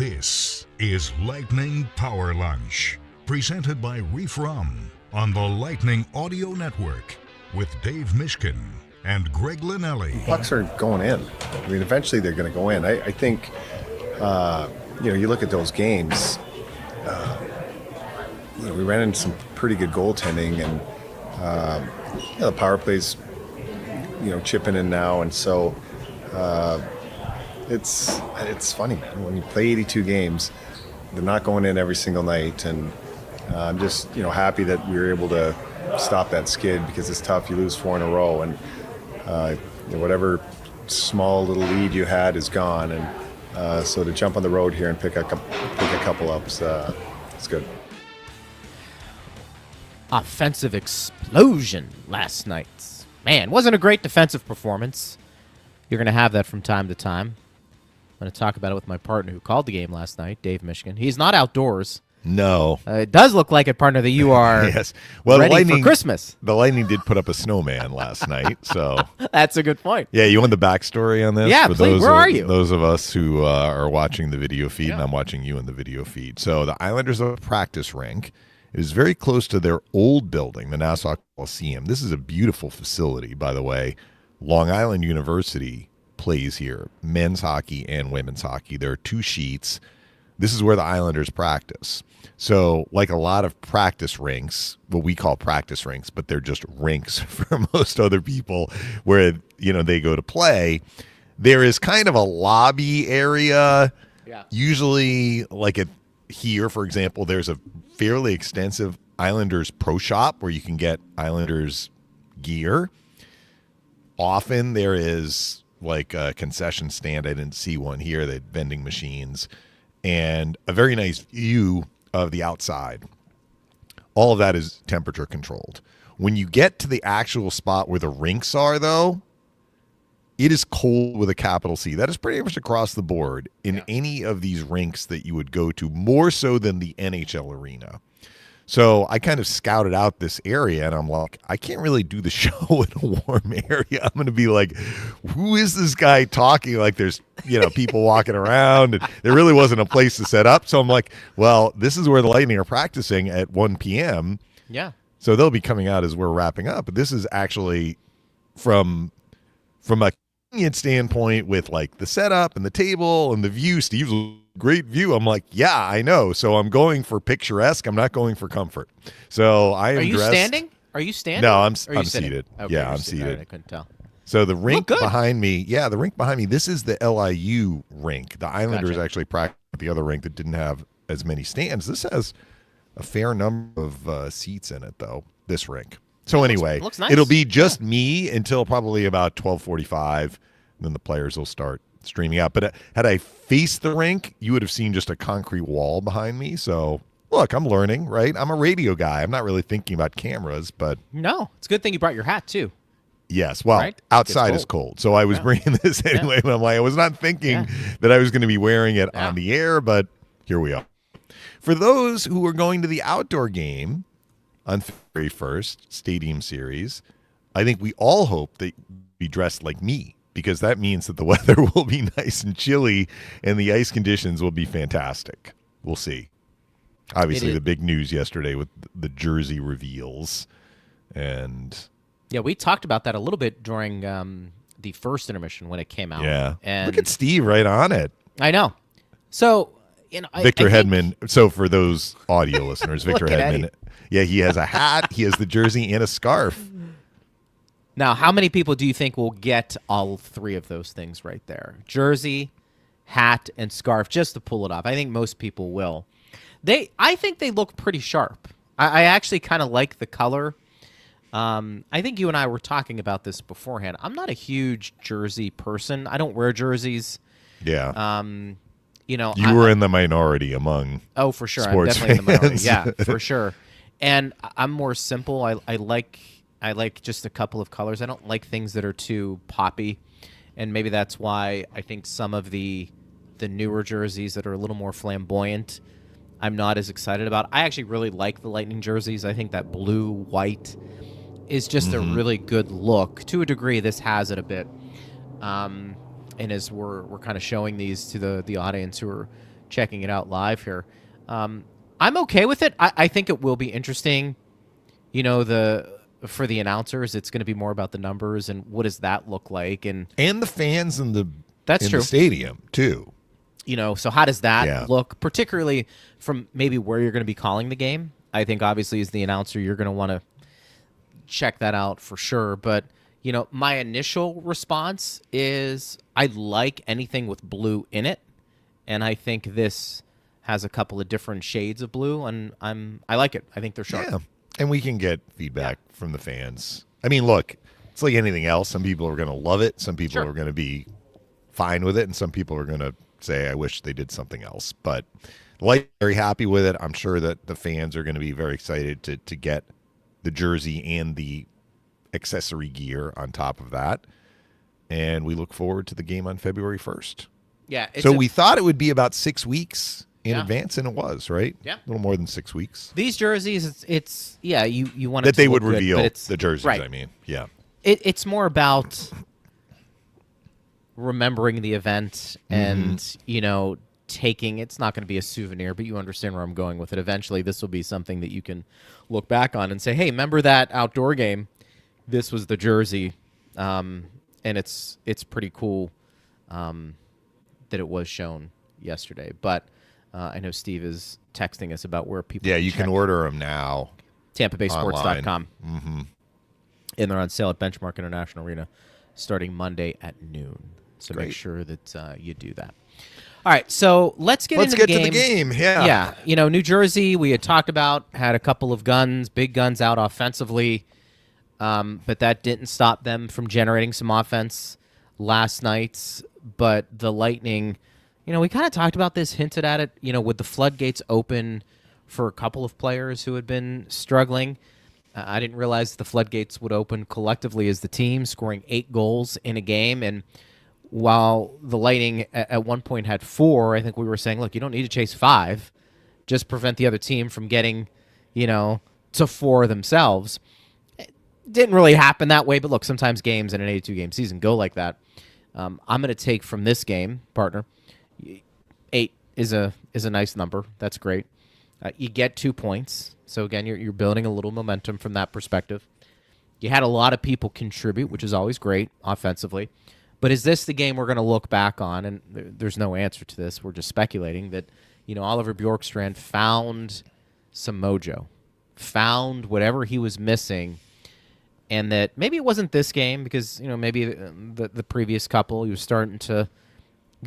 This is Lightning Power Lunch, presented by Reef Rum on the Lightning Audio Network with Dave Mishkin and Greg Linnelli. Pucks are going in. I mean, eventually they're going to go in. I think, you look at those games, we ran into some pretty good goaltending, and the power plays, chipping in now, and so it's funny, man. When you play 82 games, they're not going in every single night, and I'm just happy that we were able to stop that skid, because it's tough. You lose 4 in a row, and whatever small little lead you had is gone, and so to jump on the road here and pick a couple ups, it's good. Offensive explosion last night. Man, wasn't a great defensive performance. You're going to have that from time to time. I'm going to talk about it with my partner who called the game last night, Dave Mishkin. He's not outdoors. No. It does look like it, partner, that you are yes. Well, ready for Christmas. The Lightning did put up a snowman last night, so that's a good point. Yeah, you want the backstory on this? Yeah, for please. Where are you? Those of us who are watching the video feed, and I'm watching you in the video feed. So the Islanders have a practice rink. It is very close to their old building, the Nassau Coliseum. This is a beautiful facility, by the way. Long Island University plays here, men's hockey and women's hockey. There are 2 sheets. This is where the Islanders practice. So like a lot of practice rinks, what we call practice rinks, but they're just rinks for most other people where, they go to play, there is kind of a lobby area. Yeah. Usually like here, for example, there's a fairly extensive Islanders pro shop where you can get Islanders gear. Often there is like a concession stand. I didn't see one here. They had vending machines and a very nice view of the outside. All of that is temperature controlled. When you get to the actual spot where the rinks are, though, it is cold with a capital C. That is pretty much across the board in any of these rinks that you would go to, more so than the NHL arena. So I kind of scouted out this area, and I'm like, I can't really do the show in a warm area. I'm going to be like, who is this guy talking? Like there's, people walking around, and there really wasn't a place to set up. So I'm like, well, this is where the Lightning are practicing at 1 p.m. Yeah. So they'll be coming out as we're wrapping up. But this is actually from a convenient standpoint with like the setup and the table and the view. Steve's great view. I'm like, yeah, I know. So I'm going for picturesque. I'm not going for comfort. So I am Are you dressed. standing? Are you standing? No, I'm sitting? seated. Okay, yeah, I'm seated. seated. I couldn't tell. So the rink behind me, this is the LIU rink. The Islanders actually practiced at the other rink that didn't have as many stands. This has a fair number of seats in it, though, this rink. So anyway, looks nice. It'll be just me until probably about 12:45. Then the players will start streaming out. But had I faced the rink, you would have seen just a concrete wall behind me. So, look, I'm learning, right? I'm a radio guy. I'm not really thinking about cameras, but... No, it's a good thing you brought your hat, too. Yes, well, right? Outside is cold. So I was bringing this anyway. But I'm like, I was not thinking that I was going to be wearing it on the air, but here we are. For those who are going to the outdoor game on February 1st, Stadium Series, I think we all hope that you be dressed like me, because that means that the weather will be nice and chilly and the ice conditions will be fantastic. We'll see. Obviously, the big news yesterday with the jersey reveals. And yeah, we talked about that a little bit during the first intermission when it came out. Yeah. And look at Steve right on it. I know. So, Victor Hedman. So for those audio listeners, Victor Hedman. Yeah, he has a hat, he has the jersey, and a scarf. Now, how many people do you think will get all 3 of those things right there? Jersey, hat, and scarf, just to pull it off. I think most people will. I think they look pretty sharp. I actually kind of like the color. I think you and I were talking about this beforehand. I'm not a huge jersey person. I don't wear jerseys. Yeah. You were in the minority among Oh, for sure. sports I'm definitely in the minority. fans. Yeah, for sure. And I'm more simple. I like just a couple of colors. I don't like things that are too poppy, and maybe that's why I think some of the newer jerseys that are a little more flamboyant, I'm not as excited about. I actually really like the Lightning jerseys. I think that blue-white is just a really good look. To a degree, this has it a bit. And as we're kind of showing these to the audience who are checking it out live here. I'm okay with it. I think it will be interesting. You know, for the announcers, it's going to be more about the numbers and what does that look like, and the fans in the that's true. The stadium too. You know, so how does that look, particularly from maybe where you're going to be calling the game? I think obviously as the announcer, you're going to want to check that out for sure. But, you know, my initial response is I like anything with blue in it. And I think this has a couple of different shades of blue, and I like it. I think they're sharp. Yeah, and we can get feedback from the fans. I mean, look, it's like anything else. Some people are going to love it. Some people are going to be fine with it. And some people are going to say, I wish they did something else. But like, very happy with it. I'm sure that the fans are going to be very excited to get the jersey and the accessory gear on top of that. And we look forward to the game on February 1st. Yeah. So we thought it would be about 6 weeks in advance, and it was, right? Yeah. A little more than 6 weeks. These jerseys, it's you want it that to they look would reveal good, the jerseys, right. I mean. Yeah. It's more about remembering the event and, you know, taking, it's not going to be a souvenir, but you understand where I'm going with it. Eventually, this will be something that you can look back on and say, hey, remember that outdoor game? This was the jersey. And it's pretty cool that it was shown yesterday. But I know Steve is texting us about where people you can order them now. TampaBaySports.com. Mm-hmm. And they're on sale at Benchmark International Arena starting Monday at noon. So make sure that you do that. All right, so let's get to the game. Yeah. Yeah, you know, New Jersey, we had talked about, had a couple of big guns out offensively, but that didn't stop them from generating some offense last night. But the Lightning, you know, we kind of talked about this, hinted at it, you know, with the floodgates open for a couple of players who had been struggling. I didn't realize the floodgates would open collectively as the team, scoring 8 goals in a game. And while the Lightning at one point had 4, I think we were saying, look, you don't need to chase 5. Just prevent the other team from getting, you know, to 4 themselves. It didn't really happen that way, but look, sometimes games in an 82-game season go like that. I'm going to take from this game, partner, 8 is a nice number. That's great. You get 2 points. So, again, you're building a little momentum from that perspective. You had a lot of people contribute, which is always great offensively. But is this the game we're going to look back on? And there's no answer to this. We're just speculating that, you know, Oliver Bjorkstrand found some mojo, found whatever he was missing, and that maybe it wasn't this game because, you know, maybe the previous couple, he was starting to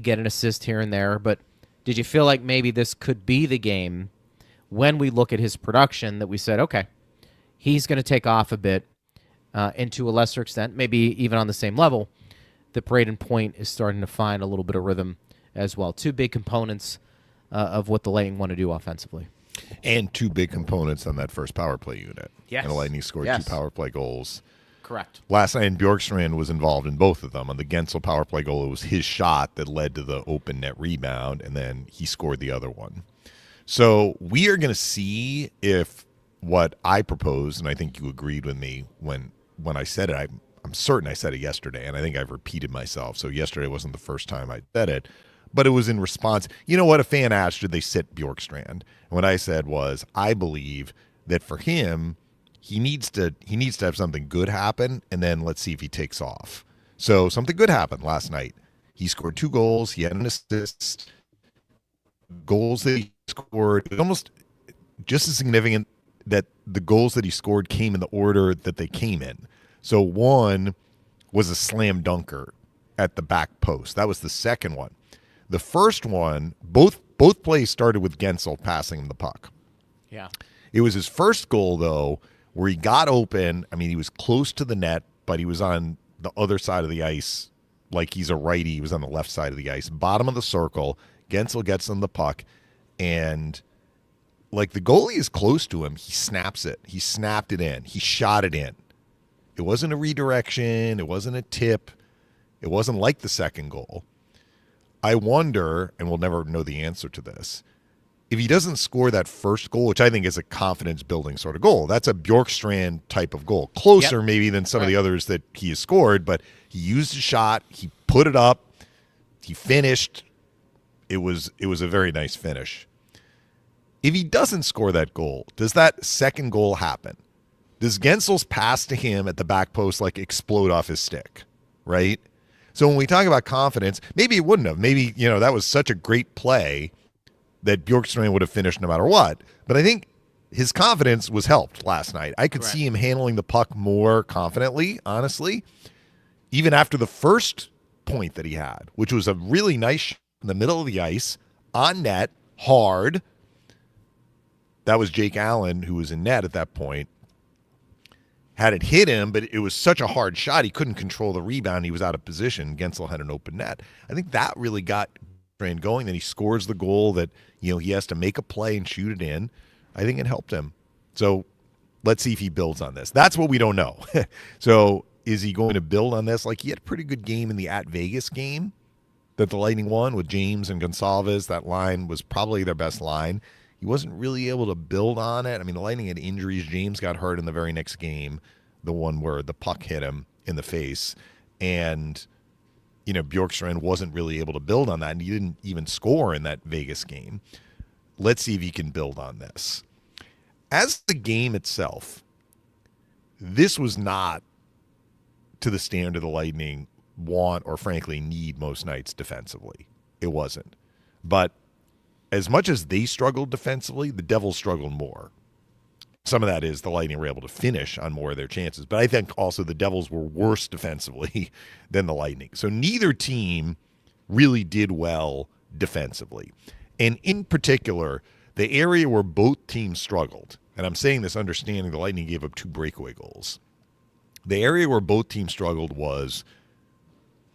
get an assist here and there. But did you feel like maybe this could be the game when we look at his production that we said, okay, he's going to take off a bit and to a lesser extent, maybe even on the same level, that Braden Point is starting to find a little bit of rhythm as well. 2 big components of what the Lightning want to do offensively. And 2 big components on that first power play unit. Yes. And the Lightning scored 2 power play goals. Correct. Last night, Bjorkstrand was involved in both of them. On the Gensel power play goal, it was his shot that led to the open net rebound, and then he scored the other one. So we are going to see if what I proposed, and I think you agreed with me when I said it, I'm certain I said it yesterday, and I think I've repeated myself. So yesterday wasn't the first time I said it, but it was in response. You know what? A fan asked, should they sit Bjorkstrand? And what I said was, I believe that for him, he needs to have something good happen, and then let's see if he takes off. So something good happened last night. He scored 2 goals. He had an assist. Goals that he scored, almost just as significant that the goals that he scored came in the order that they came in. So one was a slam dunker at the back post. That was the second one. The first one, both plays started with Gensel passing him the puck. Yeah. It was his first goal, though, where he got open. I mean, he was close to the net, but he was on the other side of the ice like he's a righty. He was on the left side of the ice, bottom of the circle. Gensel gets him the puck, and like the goalie is close to him. He snaps it. He snapped it in. He shot it in. It wasn't a redirection. It wasn't a tip. It wasn't like the second goal. I wonder, and we'll never know the answer to this, if he doesn't score that first goal, which I think is a confidence-building sort of goal. That's a Bjorkstrand type of goal. Closer maybe than some of the others that he has scored, but he used a shot. He put it up. He finished. it was a very nice finish. If he doesn't score that goal, does that second goal happen? Does Gensel's pass to him at the back post like explode off his stick, right? So when we talk about confidence, maybe it wouldn't have. Maybe, that was such a great play that Bjorkstrand would have finished no matter what. But I think his confidence was helped last night. I could see him handling the puck more confidently, honestly, even after the first point that he had, which was a really nice shot in the middle of the ice, on net, hard. That was Jake Allen, who was in net at that point. Had it hit him, but it was such a hard shot, he couldn't control the rebound. He was out of position. Gensel had an open net. I think that really got Bjorkstrand going. Then he scores the goal that, he has to make a play and shoot it in. I think it helped him. So let's see if he builds on this. That's what we don't know. So is he going to build on this? Like, he had a pretty good game in the at Vegas game that the Lightning won with James and Gonsalves. That line was probably their best line. He wasn't really able to build on it. I mean, the Lightning had injuries. James got hurt in the very next game, the one where the puck hit him in the face. And, Bjorkstrand wasn't really able to build on that, and he didn't even score in that Vegas game. Let's see if he can build on this. As the game itself, this was not to the standard the Lightning want or frankly need most nights defensively. It wasn't. But as much as they struggled defensively, the Devils struggled more. Some of that is the Lightning were able to finish on more of their chances. But I think also the Devils were worse defensively than the Lightning. So neither team really did well defensively. And in particular, the area where both teams struggled, and I'm saying this understanding the Lightning gave up 2 breakaway goals. The area where both teams struggled was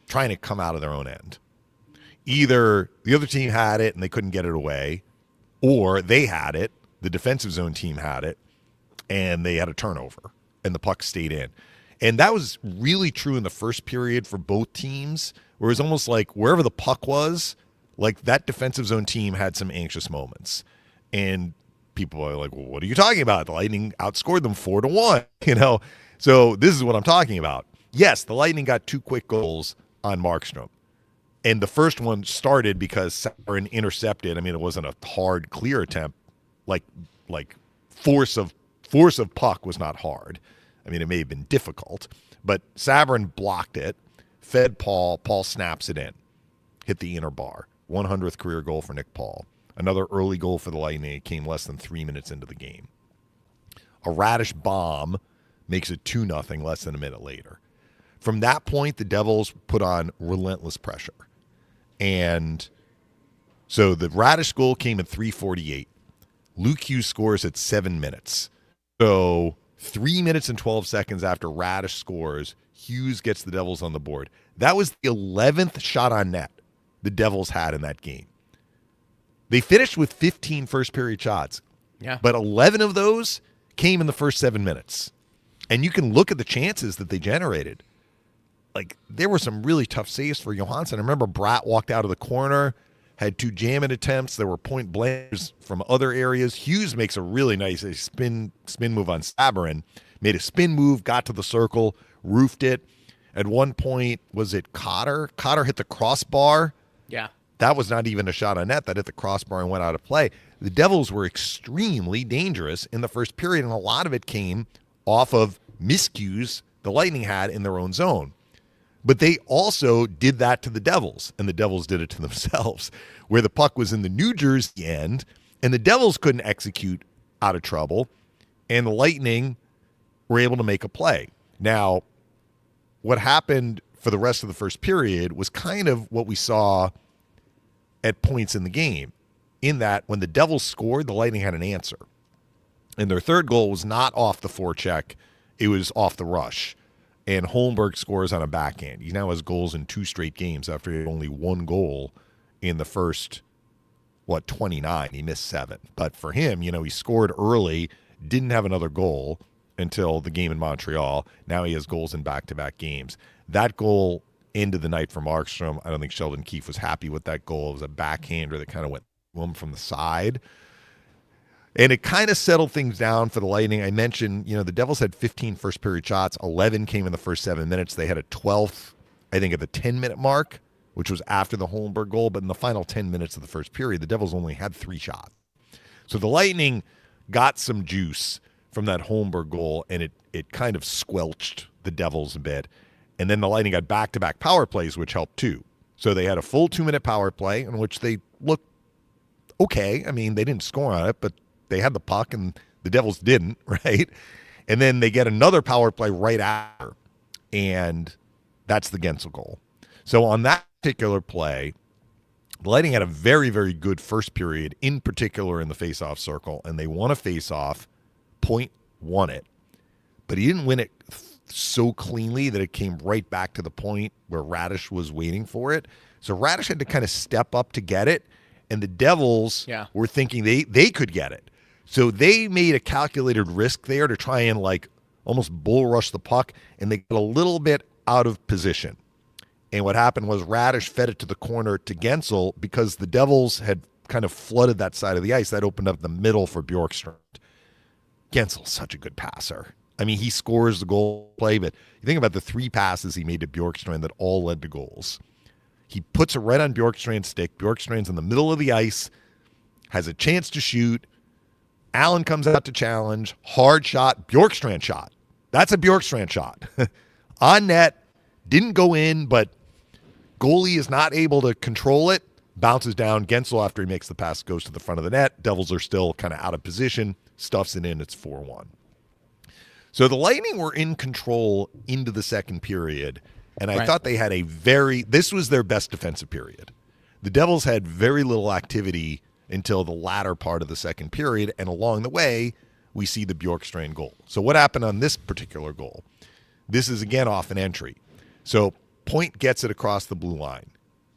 trying to come out of their own end. Either the other team had it and they couldn't get it away, or they had it, the defensive zone team had it, and they had a turnover, and the puck stayed in. And that was really true in the first period for both teams, where it was almost like wherever the puck was, like that defensive zone team had some anxious moments. And people are like, well, what are you talking about? The Lightning outscored them 4-1, So this is what I'm talking about. Yes, the Lightning got 2 quick goals on Markstrom. And the first one started because Sabrin intercepted. I mean, it wasn't a hard, clear attempt. Like force of puck was not hard. I mean, it may have been difficult. But Sabrin blocked it, fed Paul. Paul snaps it in. Hit the inner bar. 100th career goal for Nick Paul. Another early goal for the Lightning. It came less than 3 minutes into the game. A Radish bomb makes it 2-0 less than a minute later. From that point, the Devils put on relentless pressure. And so the Radish goal came at 3:48. Luke Hughes scores at 7 minutes. So 3 minutes and 12 seconds after Radish scores, Hughes gets the Devils on the board. That was the 11th shot on net the Devils had in that game. They finished with 15 first-period shots. Yeah. But 11 of those came in the first 7 minutes. And you can look at the chances that they generated. Like, there were some really tough saves for Johansson. I remember Bratt walked out of the corner, had 2 jam-in attempts. There were point blanks from other areas. Hughes makes a really nice spin move on Sabrin. Made a spin move, got to the circle, roofed it. At one point, was it Cotter? Cotter hit the crossbar. Yeah. That was not even a shot on net. That hit the crossbar and went out of play. The Devils were extremely dangerous in the first period, and a lot of it came off of miscues the Lightning had in their own zone. But they also did that to the Devils, and the Devils did it to themselves, where the puck was in the New Jersey end, and the Devils couldn't execute out of trouble, and the Lightning were able to make a play. Now, what happened for the rest of the first period was kind of what we saw at points in the game, in that when the Devils scored, the Lightning had an answer. And their third goal was not off the forecheck, it was off the rush. And Holmberg scores on a backhand. He now has goals in 2 straight games after he had only 1 goal in the first, 29. He missed 7. But for him, he scored early, didn't have another goal until the game in Montreal. Now he has goals in back-to-back games. That goal ended the night for Markstrom. I don't think Sheldon Keefe was happy with that goal. It was a backhander that kind of went to him from the side. And it kind of settled things down for the Lightning. I mentioned, the Devils had 15 first-period shots. 11 came in the first 7 minutes. They had a 12th, I think, at the 10-minute mark which was after the Holmberg goal. But in the final 10 minutes of the first period, the Devils only had 3 shots. So the Lightning got some juice from that Holmberg goal, and it kind of squelched the Devils a bit. And then the Lightning got back-to-back power plays, which helped too. So they had a full 2-minute power play in which they looked okay. I mean, they didn't score on it, but they had the puck, and the Devils didn't, right? And then they get another power play right after, and that's the Gensel goal. So on that particular play, the Lightning had a very, very good first period, in particular in the face-off circle, and they won a face-off. Point won it, but he didn't win it so cleanly that it came right back to the point where Radish was waiting for it. So Radish had to kind of step up to get it, and the Devils were thinking they could get it. So they made a calculated risk there to try and like almost bull rush the puck, and they got a little bit out of position. And what happened was Radish fed it to the corner to Gensel because the Devils had kind of flooded that side of the ice. That opened up the middle for Bjorkstrand. Gensel's such a good passer. I mean, he scores the goal play, but you think about the 3 passes he made to Bjorkstrand that all led to goals. He puts it right on Bjorkstrand's stick. Bjorkstrand's in the middle of the ice, has a chance to shoot. Allen comes out to challenge. Hard shot. Bjorkstrand shot. That's a Bjorkstrand shot. On net, didn't go in, but goalie is not able to control it. Bounces down. Gensel, after he makes the pass, goes to the front of the net. Devils are still kind of out of position. Stuffs it in. It's 4-1. So the Lightning were in control into the second period, and I thought they had this was their best defensive period. The Devils had very little activity until the latter part of the second period, and along the way, we see the Bjorkstrand goal. So what happened on this particular goal? This is, again, off an entry. So Point gets it across the blue line.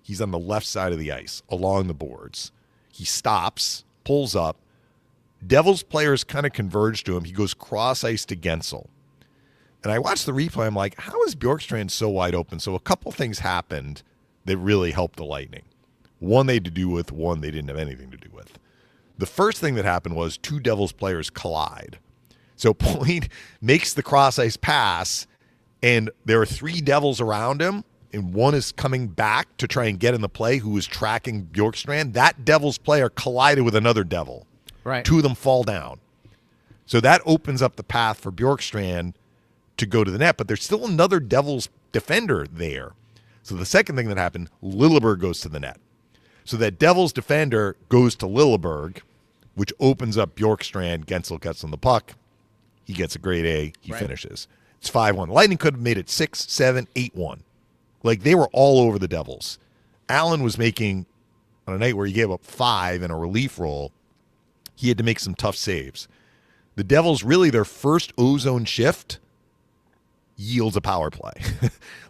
He's on the left side of the ice, along the boards. He stops, pulls up. Devils players kind of converge to him. He goes cross-ice to Gensel. And I watched the replay. I'm like, how is Bjorkstrand so wide open? So a couple things happened that really helped the Lightning. One they had to do with, one they didn't have anything to do with. The first thing that happened was 2 Devils players collide. So Point makes the cross-ice pass, and there are 3 Devils around him, and one is coming back to try and get in the play who is tracking Bjorkstrand. That Devils player collided with another Devil. Right. 2 of them fall down. So that opens up the path for Bjorkstrand to go to the net, but there's still another Devils defender there. So the second thing that happened, Lilleberg goes to the net. So that Devils defender goes to Lilleberg, which opens up Bjorkstrand. Gensel gets on the puck. He gets a grade A. He finishes. It's 5-1. Lightning could have made it 6-7, 8-1. Like, they were all over the Devils. Allen was making, on a night where he gave up 5 in a relief role, he had to make some tough saves. The Devils, really, their first ozone shift yields a power play.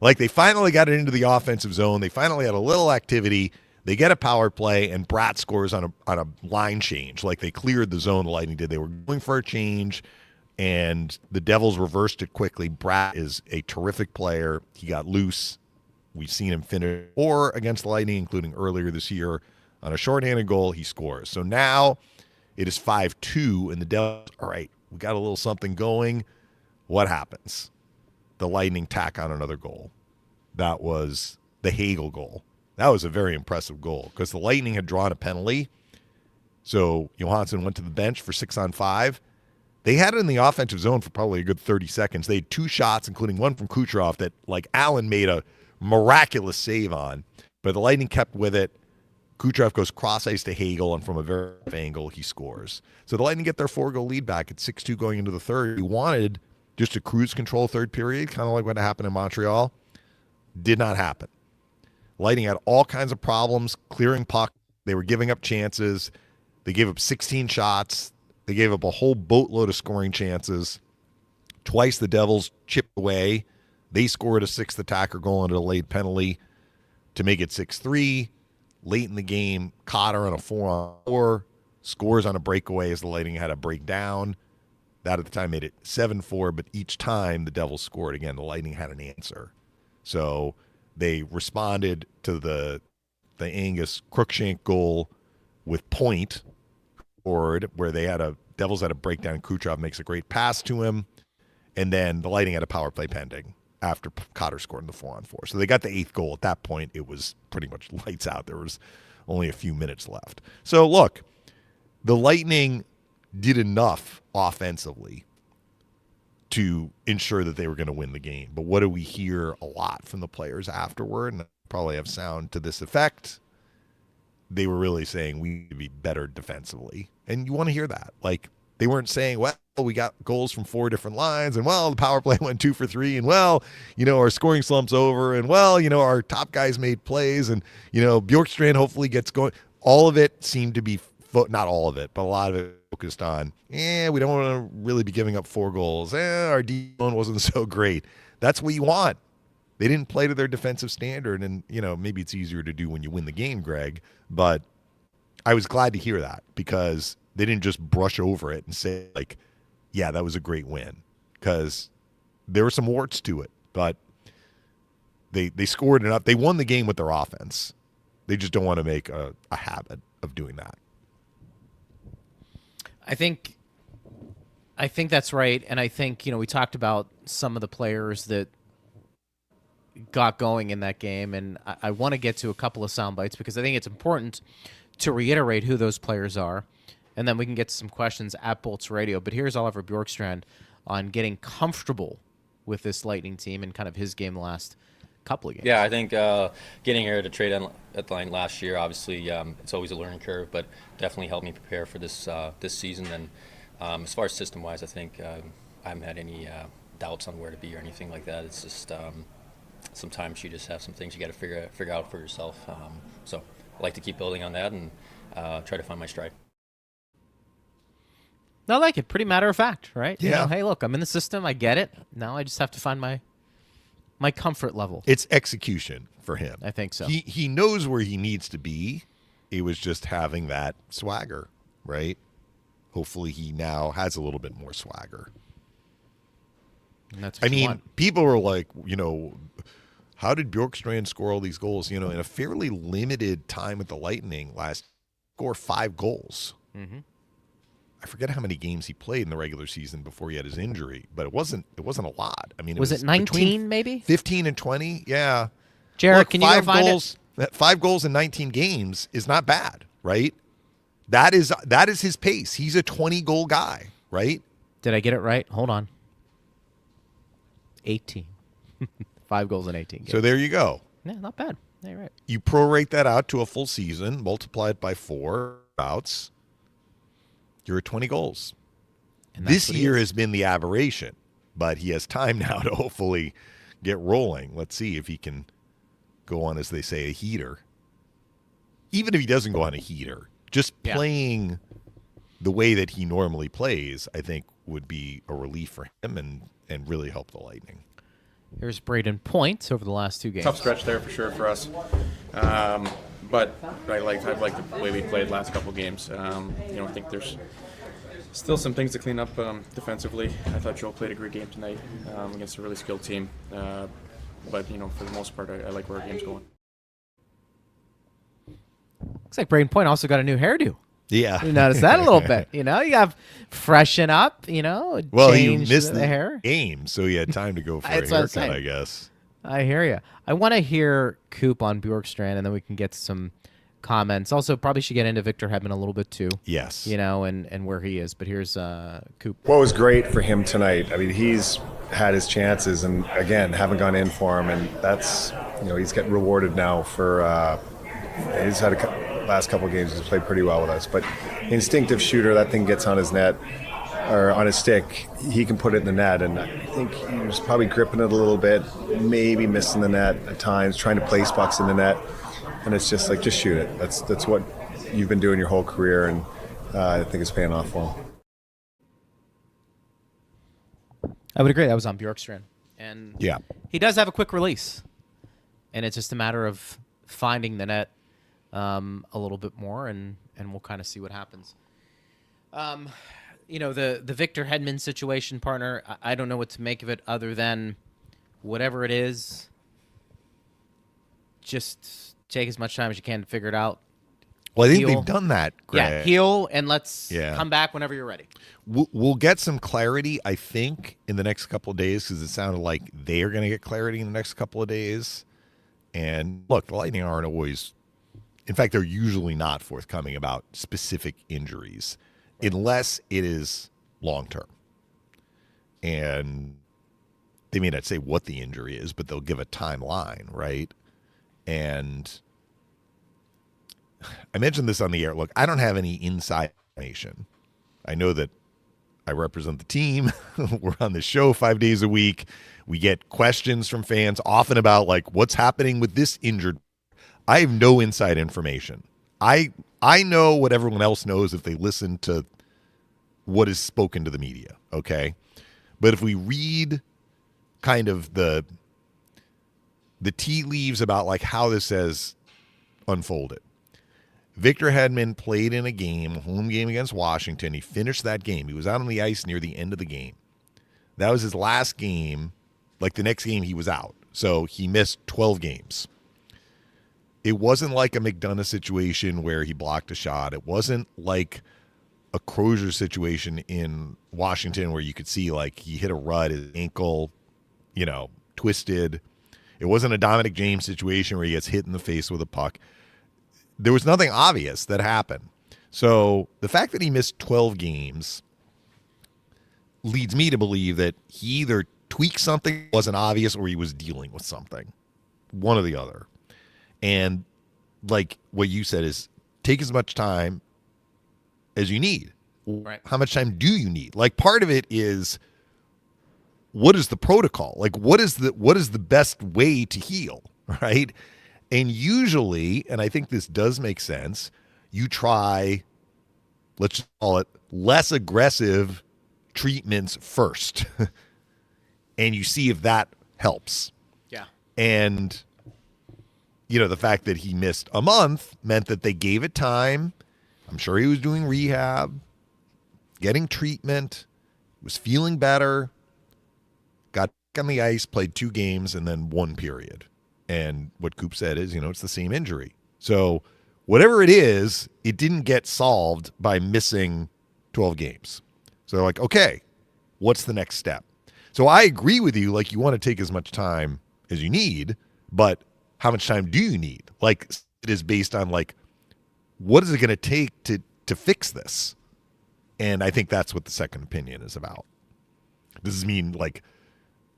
Like, they finally got it into the offensive zone. They finally had a little activity. They get a power play, and Bratt scores on a line change. Like, they cleared the zone, the Lightning did. They were going for a change, and the Devils reversed it quickly. Bratt is a terrific player. He got loose. We've seen him finish 4 against the Lightning, including earlier this year. On a shorthanded goal, he scores. So now it is 5-2, and the Devils, all right, we got a little something going. What happens? The Lightning tack on another goal. That was the Hagel goal. That was a very impressive goal because the Lightning had drawn a penalty. So Johansson went to the bench for 6-on-5. They had it in the offensive zone for probably a good 30 seconds. They had 2 shots, including one from Kucherov that, like, Allen made a miraculous save on. But the Lightning kept with it. Kucherov goes cross-ice to Hagel, and from a very rough angle, he scores. So the Lightning get their 4-goal lead back at 6-2 going into the third. We wanted just a cruise control third period, kind of like what happened in Montreal. Did not happen. Lightning had all kinds of problems clearing puck. They were giving up chances. They gave up 16 shots. They gave up a whole boatload of scoring chances. Twice the Devils chipped away. They scored a 6th attacker goal and a delayed penalty to make it 6-3. Late in the game, Cotter on a 4-on-4 scores on a breakaway as the Lightning had a breakdown. That at the time made it 7-4, but each time the Devils scored again, the Lightning had an answer. So they responded to the Angus Cruikshank goal with Point forward, where Devils had a breakdown. Kucherov makes a great pass to him, and then the Lightning had a power play pending. after Cotter scored in the 4-on-4. So they got the 8th goal. At that point, it was pretty much lights out. There was only a few minutes left. So look, the Lightning did enough offensively to ensure that they were going to win the game. But what do we hear a lot from the players afterward? And I probably have sound to this effect. They were really saying we need to be better defensively. And you want to hear that. Like, they weren't saying, well, we got goals from 4 different lines, and, well, the power play went 2 for 3, and, well, our scoring slump's over, and, well, our top guys made plays, and, Bjorkstrand hopefully gets going. All of it seemed to be, not all of it, but a lot of it focused on, we don't want to really be giving up 4 goals. Our D zone wasn't so great. That's what you want. They didn't play to their defensive standard, and, maybe it's easier to do when you win the game, Greg, but I was glad to hear that because they didn't just brush over it and say, like, yeah, that was a great win, because there were some warts to it, but they scored enough. They won the game with their offense. They just don't want to make a habit of doing that. I think that's right, and I think we talked about some of the players that got going in that game, and I want to get to a couple of sound bites because I think it's important to reiterate who those players are, and then we can get to some questions at Bolts Radio. But here's Oliver Bjorkstrand on getting comfortable with this Lightning team and kind of his game the last couple of games. Yeah, I think getting here to trade at the line last year, obviously it's always a learning curve, but definitely helped me prepare for this season. And as far as system-wise, I think I haven't had any doubts on where to be or anything like that. It's just sometimes you just have some things you got to figure out for yourself. So I like to keep building on that and try to find my stride. I like it. Pretty matter of fact, right? Yeah. Hey, look, I'm in the system. I get it. Now I just have to find my comfort level. It's execution for him. I think so. He knows where he needs to be. It was just having that swagger, right? Hopefully he now has a little bit more swagger. And that's what you want. People were like, how did Bjorkstrand score all these goals? In a fairly limited time with the Lightning score 5 goals. Mm-hmm. I forget how many games he played in the regular season before he had his injury, but it wasn't a lot. I mean, was it 19 maybe? 15 and 20, yeah. Jared, can you go find it? 5 goals in 19 games is not bad, right? That is his pace. He's a 20-goal guy, right? Did I get it right? Hold on. 18. 5 goals in 18 games. So there you go. Yeah, not bad. Yeah, you're right. You prorate that out to a full season, multiply it by 4 bouts. You're at 20 goals. And this year has been the aberration, but he has time now to hopefully get rolling. Let's see if he can go on, as they say, a heater. Even if he doesn't go on a heater, just playing the way that he normally plays, I think, would be a relief for him and really help the Lightning. Here's Braden Point over the last 2 games. Tough stretch there for sure for us. But I've liked the way we played last couple games. I think there's still some things to clean up defensively. I thought Joe played a great game tonight against a really skilled team. But for the most part, I like where our game's going. Looks like Braden Point also got a new hairdo. Yeah. You notice that a little bit. You have freshen up, Well, he missed the hair. game, so he had time to go for a haircut, I guess. I hear you. I want to hear Coop on Bjorkstrand, and then we can get some comments. Also, probably should get into Victor Hedman a little bit too. Yes. And where he is. But here's Coop. What was great for him tonight, I mean, he's had his chances and, again, haven't gone in for him. And that's, he's getting rewarded now for he's had last couple of games. He's played pretty well with us. But instinctive shooter, that thing gets on his net or on his stick, he can put it in the net. And I think he was probably gripping it a little bit, maybe missing the net at times, trying to place pucks in the net. And it's just like, just shoot it. That's what you've been doing your whole career, and I think it's paying off for him. I would agree. That was on Bjorkstrand. And he does have a quick release. And it's just a matter of finding the net a little bit more, and we'll kind of see what happens. The Victor Hedman situation, partner, I don't know what to make of it other than whatever it is, just take as much time as you can to figure it out. Well, I think heal. they've done that, Greg. Yeah, heal, and let's come back whenever you're ready. We'll get some clarity, I think, in the next couple of days, because it sounded like they are going to get clarity in the next couple of days. And look, the Lightning aren't always, in fact, they're usually not forthcoming about specific injuries unless it is long-term. And they may not say what the injury is, but they'll give a timeline, right? And I mentioned this on the air. Look, I don't have any inside information. I know that I represent the team. We're on the show 5 days a week. We get questions from fans often about, like, what's happening with this injured. I have no inside information. I know what everyone else knows if they listen to what is spoken to the media, okay? But if we read kind of the tea leaves about, like, how this has unfolded. Victor Hedman played in a game, a home game against Washington. He finished that game. He was out on the ice near the end of the game. That was his last game. Like, the next game he was out. So he missed 12 games. It wasn't like a McDonough situation where he blocked a shot. It wasn't like a Crozier situation in Washington where you could see, like, he hit a rut, his ankle, twisted. It wasn't a Dominic James situation where he gets hit in the face with a puck. There was nothing obvious that happened. So the fact that he missed 12 games leads me to believe that he either tweaked something that wasn't obvious or he was dealing with something. One or the other. And like what you said is take as much time as you need. Right. How much time do you need? Like, part of it is, what is the protocol? Like, what is the best way to heal, right? And usually, and I think this does make sense, you try, let's just call it, less aggressive treatments first. And you see if that helps. Yeah. And, the fact that he missed a month meant that they gave it time. I'm sure he was doing rehab, getting treatment, was feeling better, got back on the ice, played 2 games, and then 1 period. And what Coop said is, it's the same injury. So whatever it is, it didn't get solved by missing 12 games. So they're like, okay, what's the next step? So I agree with you. Like, you want to take as much time as you need, but how much time do you need? Like, it is based on, like, what is it going to take to fix this? And I think that's what the second opinion is about. Does this mean, like,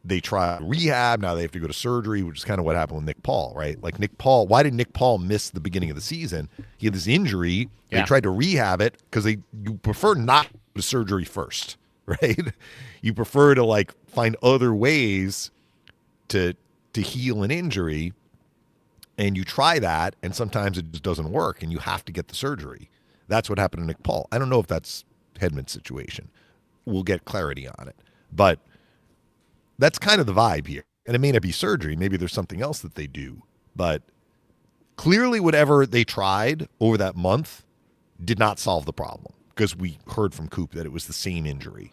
they try rehab, now they have to go to surgery, which is kind of what happened with Nick Paul, right? Like, Nick Paul, why did Nick Paul miss the beginning of the season? He had this injury. Yeah. They tried to rehab it because you prefer not to go to surgery first, right? You prefer to, like, find other ways to heal an injury, and you try that, and sometimes it just doesn't work, and you have to get the surgery. That's what happened to Nick Paul. I don't know if that's Hedman's situation. We'll get clarity on it. But that's kind of the vibe here. And it may not be surgery. Maybe there's something else that they do. But clearly whatever they tried over that month did not solve the problem, because we heard from Coop that it was the same injury.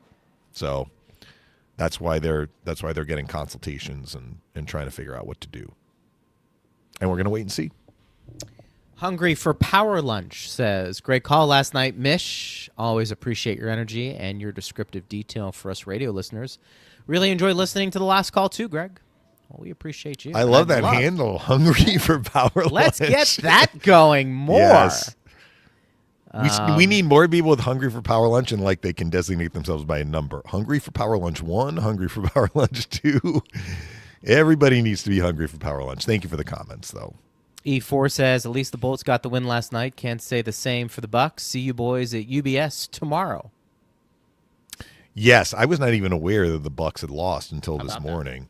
So that's why they're getting consultations and trying to figure out what to do. And we're going to wait and see. Hungry for Power Lunch says, great call last night, Mish. Always appreciate your energy and your descriptive detail for us radio listeners. Really enjoyed listening to the last call too, Greg. Well, we appreciate you. I love that handle, Hungry for Power Lunch. Let's get that going more. Yes. We need more people with Hungry for Power Lunch, and, like, they can designate themselves by a number. Hungry for Power Lunch 1, Hungry for Power Lunch 2. Everybody needs to be hungry for Power Lunch. Thank you for the comments, though. E4 says, at least the Bolts got the win last night. Can't say the same for the Bucks. See you boys at UBS tomorrow. Yes, I was not even aware that the Bucks had lost until this morning.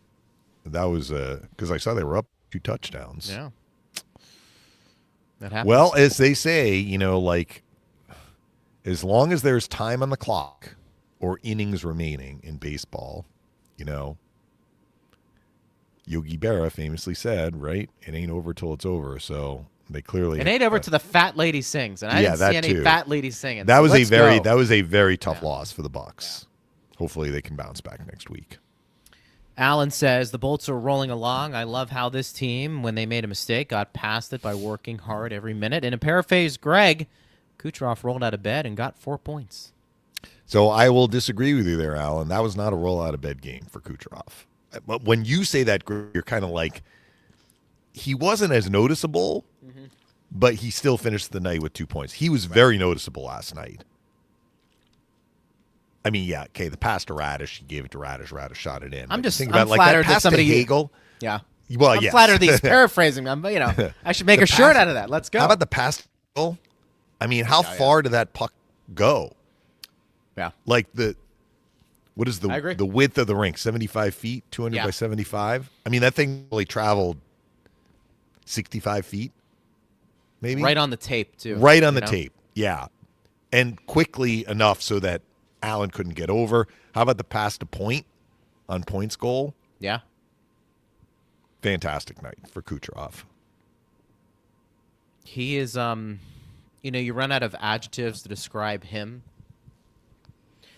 That was because I saw they were up 2 touchdowns. Yeah. That happens. Well, as they say, like, as long as there's time on the clock or innings remaining in baseball, Yogi Berra famously said, right, it ain't over till it's over. So they clearly it ain't over till the fat lady sings, and I didn't see any fat ladies singing. That was a very tough loss for the Bucks. Yeah. Hopefully they can bounce back next week. Alan says the Bolts are rolling along. I love how this team, when they made a mistake, got past it by working hard every minute. And to paraphrase Greg, Kucherov rolled out of bed and got 4 points. So I will disagree with you there, Alan. That was not a roll out of bed game for Kucherov. But when you say that, you're kind of like, he wasn't as noticeable, but he still finished the night with 2 points. He was very noticeable last night. I mean, yeah, okay, the pass to Radish, he gave it to Radish. Radish shot it in. I'm But flattered that pass somebody to Hagel. Yeah. Well, I'm yes. flattered that he's paraphrasing. I should make a shirt out of that. Let's go. How about the pass to Hagel? I mean, how far did that puck go? Yeah. Like what is I agree. the width of the rink? 75 feet, 200 by 75? I mean, that thing really traveled 65 feet, maybe? Right on the tape, too. Right on the tape, yeah. And quickly enough so that Allen couldn't get over. How about the pass to Point on Point's goal? Yeah. Fantastic night for Kucherov. He is, you run out of adjectives to describe him.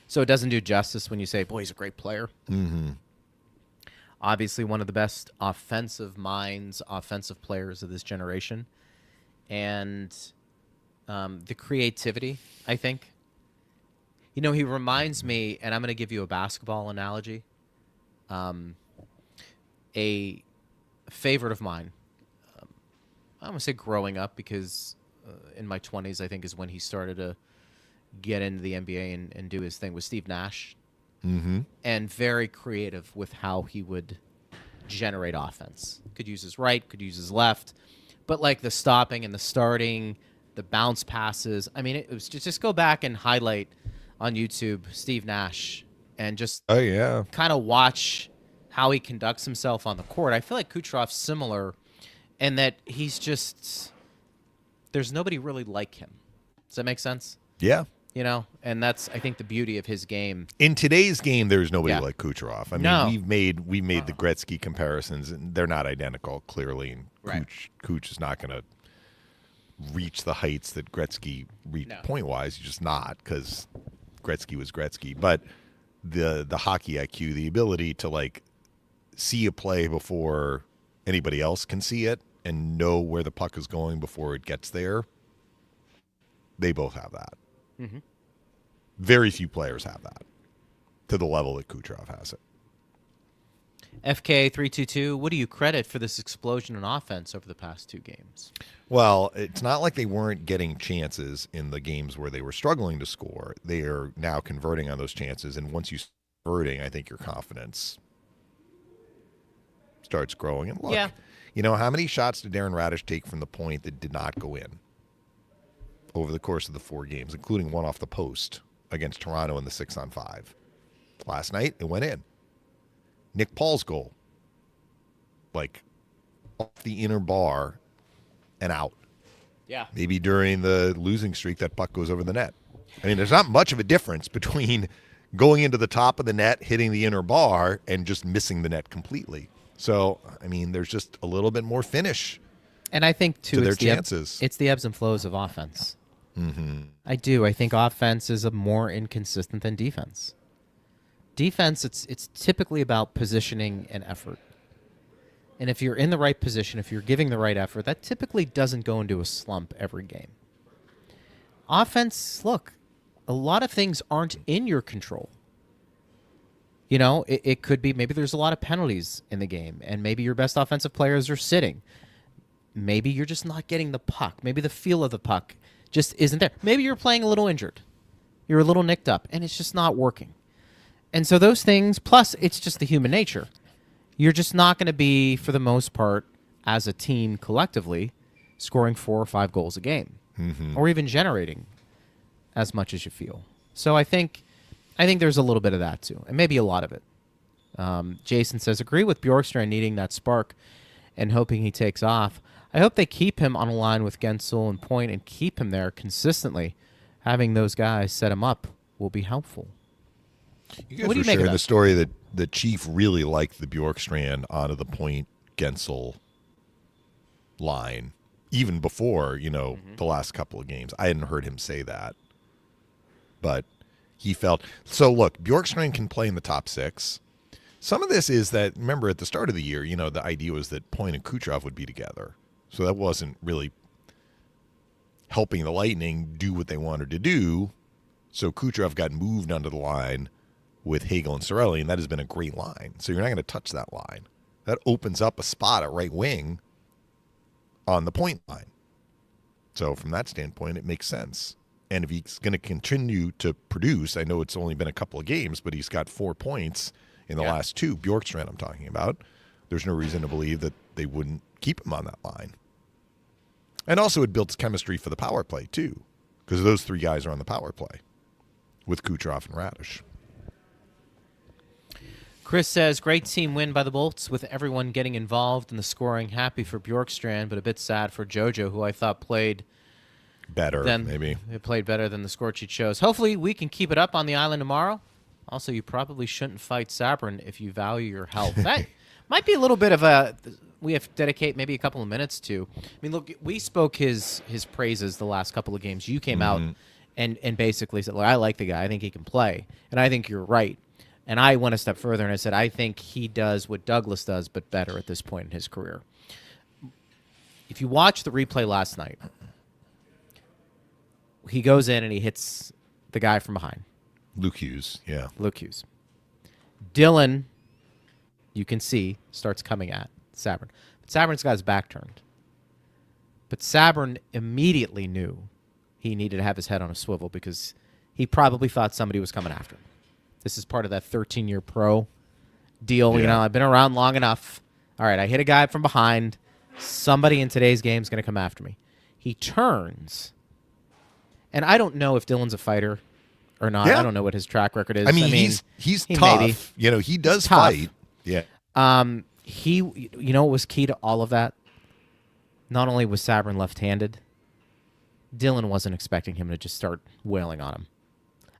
So it doesn't do justice when you say, boy, he's a great player. Mm-hmm. Obviously one of the best offensive players of this generation. And the creativity, I think. He reminds me, and I'm going to give you a basketball analogy. A favorite of mine, I'm going to say growing up, because in my 20s, I think, is when he started to get into the NBA and do his thing, was Steve Nash. Mm-hmm. And very creative with how he would generate offense. Could use his right, could use his left. But like the stopping and the starting, the bounce passes. I mean, it was just go back and highlight on YouTube Steve Nash and just kind of watch how he conducts himself on the court. I feel like Kucherov's similar in that he's just, there's nobody really like him. Does that make sense? Yeah. And that's, I think, the beauty of his game. In today's game, there's nobody like Kucherov. I mean, No. we've made the Gretzky comparisons, and they're not identical, clearly. And Right. Kuch is not going to reach the heights that Gretzky reached point-wise. He's just not, because Gretzky was Gretzky. But the hockey IQ, the ability to see a play before anybody else can see it and know where the puck is going before it gets there, they both have that. Mm-hmm. Very few players have that to the level that Kucherov has it. FK322, what do you credit for this explosion in offense over the past 2 games? Well, it's not like they weren't getting chances in the games where they were struggling to score. They are now converting on those chances, and once you start converting, I think your confidence starts growing. And look, how many shots did Darren Radish take from the point that did not go in over the course of the 4 games, including one off the post against Toronto in the 6-on-5? Last night, it went in. Nick Paul's goal, off the inner bar and out. Yeah. Maybe during the losing streak, that puck goes over the net. I mean, there's not much of a difference between going into the top of the net, hitting the inner bar, and just missing the net completely. So, I mean, there's just a little bit more finish. And I think, too, to their it's chances. It's the ebbs and flows of offense. Mm-hmm. I do. I think offense is more inconsistent than defense. Defense, it's typically about positioning and effort. And if you're in the right position, if you're giving the right effort, that typically doesn't go into a slump every game. Offense, look, a lot of things aren't in your control. It could be maybe there's a lot of penalties in the game, and maybe your best offensive players are sitting. Maybe you're just not getting the puck. Maybe the feel of the puck just isn't there. Maybe you're playing a little injured. You're a little nicked up, and it's just not working. And so those things, plus it's just the human nature. You're just not going to be, for the most part, as a team collectively, scoring 4 or 5 goals a game, or even generating as much as you feel. So I think there's a little bit of that too, and maybe a lot of it. Jason says, agree with Bjorkstrand needing that spark and hoping he takes off. I hope they keep him on a line with Gensel and Point and keep him there consistently. Having those guys set him up will be helpful. You guys What do were you make of sharing that? the story that the Chief really liked the Bjorkstrand onto the Point Gensel line, even before, the last couple of games. I hadn't heard him say that. But he felt... So, look, Bjorkstrand can play in the top 6. Some of this is that, remember, at the start of the year, the idea was that Point and Kucherov would be together. So that wasn't really helping the Lightning do what they wanted to do. So Kucherov got moved onto the line with Hagel and Cirelli, and that has been a great line. So you're not going to touch that line. That opens up a spot at right wing on the Point line. So from that standpoint, it makes sense. And if he's going to continue to produce, I know it's only been a couple of games, but he's got 4 points in the last 2, Bjorkstrand I'm talking about. There's no reason to believe that they wouldn't keep him on that line. And also it builds chemistry for the power play too, because those 3 guys are on the power play with Kucherov and Radish. Chris says, great team win by the Bolts with everyone getting involved in the scoring. Happy for Bjorkstrand, but a bit sad for JoJo, who I thought played better, maybe. It played better than the score sheet shows. Hopefully we can keep it up on the island tomorrow. Also, you probably shouldn't fight Sabrin if you value your health. That might be a little bit of a we have to dedicate maybe a couple of minutes to. I mean, look, we spoke his praises the last couple of games. You came out and basically said, look, I like the guy. I think he can play. And I think you're right. And I went a step further and I said, I think he does what Douglas does, but better at this point in his career. If you watch the replay last night, he goes in and he hits the guy from behind. Luke Hughes, yeah. Luke Hughes. Dylan, you can see, starts coming at Sabrin. But Sabrin's got his back turned. But Sabrin immediately knew he needed to have his head on a swivel because he probably thought somebody was coming after him. This is part of that 13-year pro deal. Yeah. I've been around long enough. All right, I hit a guy from behind. Somebody in today's game is going to come after me. He turns. And I don't know if Dylan's a fighter or not. Yeah. I don't know what his track record is. I mean, he's tough. Maybe. He does tough. fight. Yeah. What was key to all of that? Not only was Sabrin left-handed, Dylan wasn't expecting him to just start wailing on him.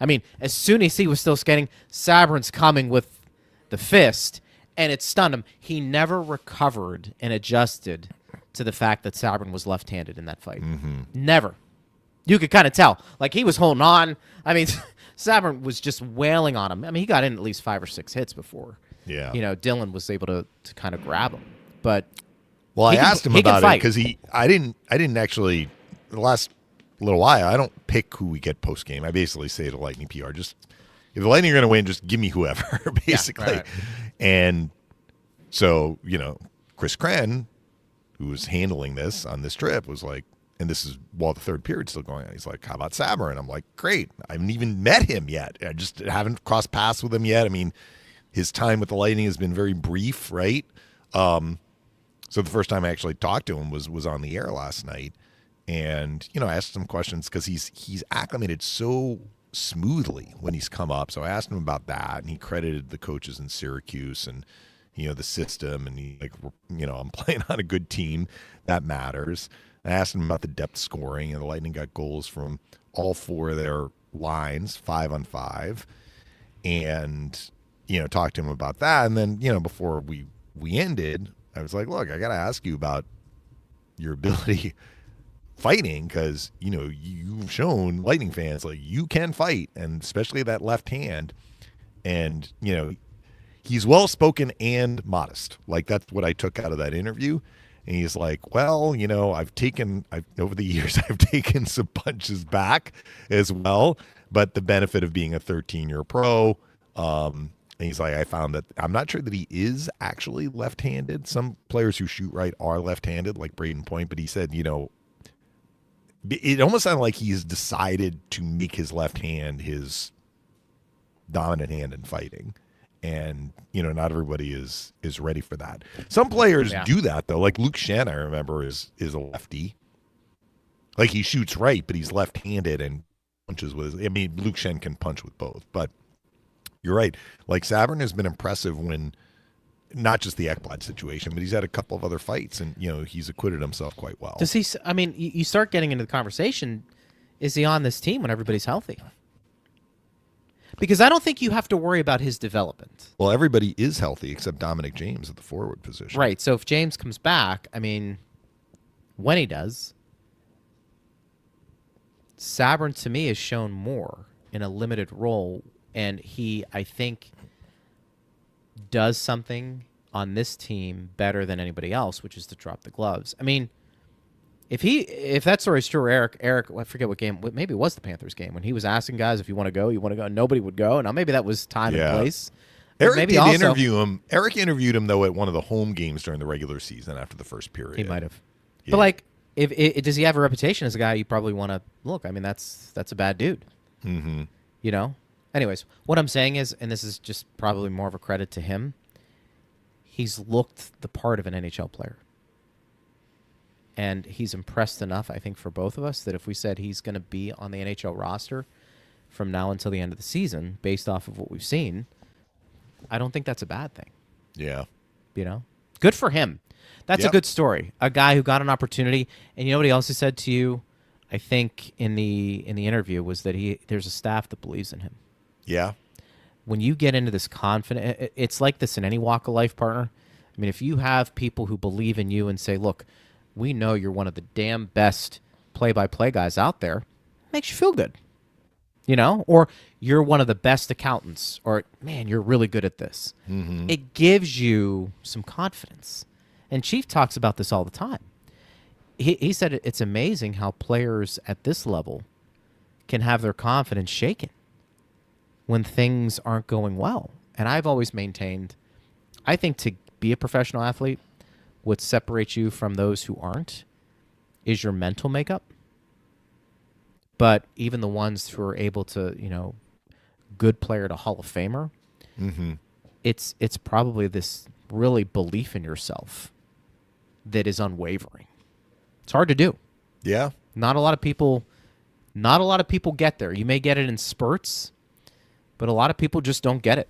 I mean, as soon as he was still skating, Sabrin's coming with the fist, and it stunned him. He never recovered and adjusted to the fact that Sabrin was left-handed in that fight. Mm-hmm. Never. You could kind of tell. Like, he was holding on. I mean, Sabrin was just wailing on him. I mean, he got in at least 5 or 6 hits before. Yeah. Dylan was able to kind of grab him. But well, I asked him about it because I didn't actually the last little while. I don't pick who we get post game. I basically say to Lightning PR, just if the Lightning are going to win, just give me whoever, basically. Yeah, right. And so Chris Crenn, who was handling this on this trip, was like, and this is while the third period's still going on. He's like, how about Sabrin? I'm like, great. I haven't even met him yet. I just haven't crossed paths with him yet. I mean, his time with the Lightning has been very brief, right? So the first time I actually talked to him was on the air last night. And, I asked some questions because he's acclimated so smoothly when he's come up. So I asked him about that, and he credited the coaches in Syracuse and, the system. And he I'm playing on a good team. That matters. I asked him about the depth scoring, and the Lightning got goals from all 4 of their lines, 5-on-5. And, talked to him about that. And then, before we ended, I was like, look, I got to ask you about your ability fighting because, you've shown Lightning fans, like, you can fight, and especially that left hand. And, he's well-spoken and modest. Like, that's what I took out of that interview. And he's like, well, over the years, I've taken some punches back as well. But the benefit of being a 13-year pro, and he's like, I found that I'm not sure that he is actually left-handed. Some players who shoot right are left-handed, like Braden Point. But he said, it almost sounded like he's decided to make his left hand his dominant hand in fighting. And, not everybody is ready for that. Some players do that, though. Like Luke Schenn, I remember, is a lefty. Like, he shoots right, but he's left-handed and punches with his... I mean, Luke Schenn can punch with both. But you're right. Like, Sabrin has been impressive when... Not just the Ekblad situation, but he's had a couple of other fights, and, he's acquitted himself quite well. Does he... I mean, you start getting into the conversation, is he on this team when everybody's healthy? Because I don't think you have to worry about his development. Well, everybody is healthy except Dominic James at the forward position. Right. So if James comes back, I mean, when he does, Sabrin to me has shown more in a limited role. And he, I think, does something on this team better than anybody else, which is to drop the gloves. I mean, if that story's true, Eric, I forget what game, maybe it was the Panthers game, when he was asking guys if you want to go, and nobody would go. Now maybe that was time and place. Eric did interview him. Eric interviewed him though at one of the home games during the regular season after the first period. He might have, but like, if does he have a reputation as a guy you probably want to look? I mean, that's a bad dude. Mm-hmm. You know. Anyways, what I'm saying is, and this is just probably more of a credit to him, he's looked the part of an NHL player. And he's impressed enough, I think, for both of us that if we said he's going to be on the NHL roster from now until the end of the season, based off of what we've seen, I don't think that's a bad thing. Yeah. You know? Good for him. That's a good story. A guy who got an opportunity. And you know what he also said to you, I think, in the interview, was that there's a staff that believes in him. Yeah. When you get into this confident, it's like this in any walk of life, partner. I mean, if you have people who believe in you and say, look, we know you're one of the damn best play-by-play guys out there, it makes you feel good. You know? Or you're one of the best accountants, or, man, you're really good at this. Mm-hmm. It gives you some confidence. And Chief talks about this all the time. He said it's amazing how players at this level can have their confidence shaken when things aren't going well. And I've always maintained, I think to be a professional athlete, what separates you from those who aren't is your mental makeup. But even the ones who are able to, you know, good player to Hall of Famer, mm-hmm. it's probably this really belief in yourself that is unwavering. It's hard to do. Yeah. Not a lot of people get there. You may get it in spurts, but a lot of people just don't get it.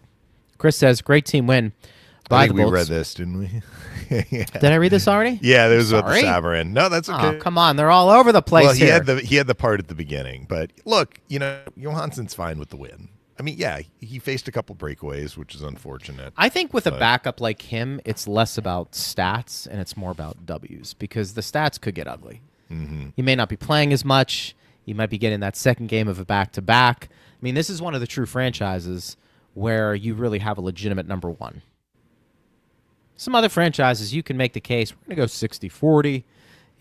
Chris says, great team win. I think we read this, didn't we? Yeah. Did I read this already? Yeah, it was about the Savarin. No, that's okay. Oh, come on. They're all over the place well, here. He had the part at the beginning. But look, you know, Johansson's fine with the win. I mean, yeah, he faced a couple breakaways, which is unfortunate. I think with a backup like him, it's less about stats and it's more about W's, because the stats could get ugly. Mm-hmm. He may not be playing as much. He might be getting that second game of a back-to-back. I mean, this is one of the true franchises where you really have a legitimate number one. Some other franchises, you can make the case, we're going to go 60-40,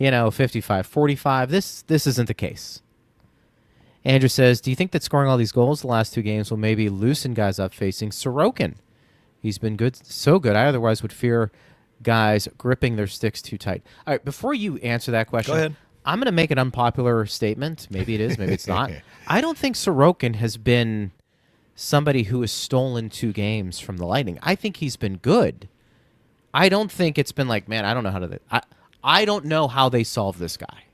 55-45. This isn't the case. Andrew says, do you think that scoring all these goals the last two games will maybe loosen guys up facing Sorokin? He's been good, so good. I otherwise would fear guys gripping their sticks too tight. All right, before you answer that question, go ahead. I'm going to make an unpopular statement. Maybe it is, maybe it's not. I don't think Sorokin has been somebody who has stolen two games from the Lightning. I think he's been good. I don't think it's been like, man, I don't know how to. I don't know how they solve this guy.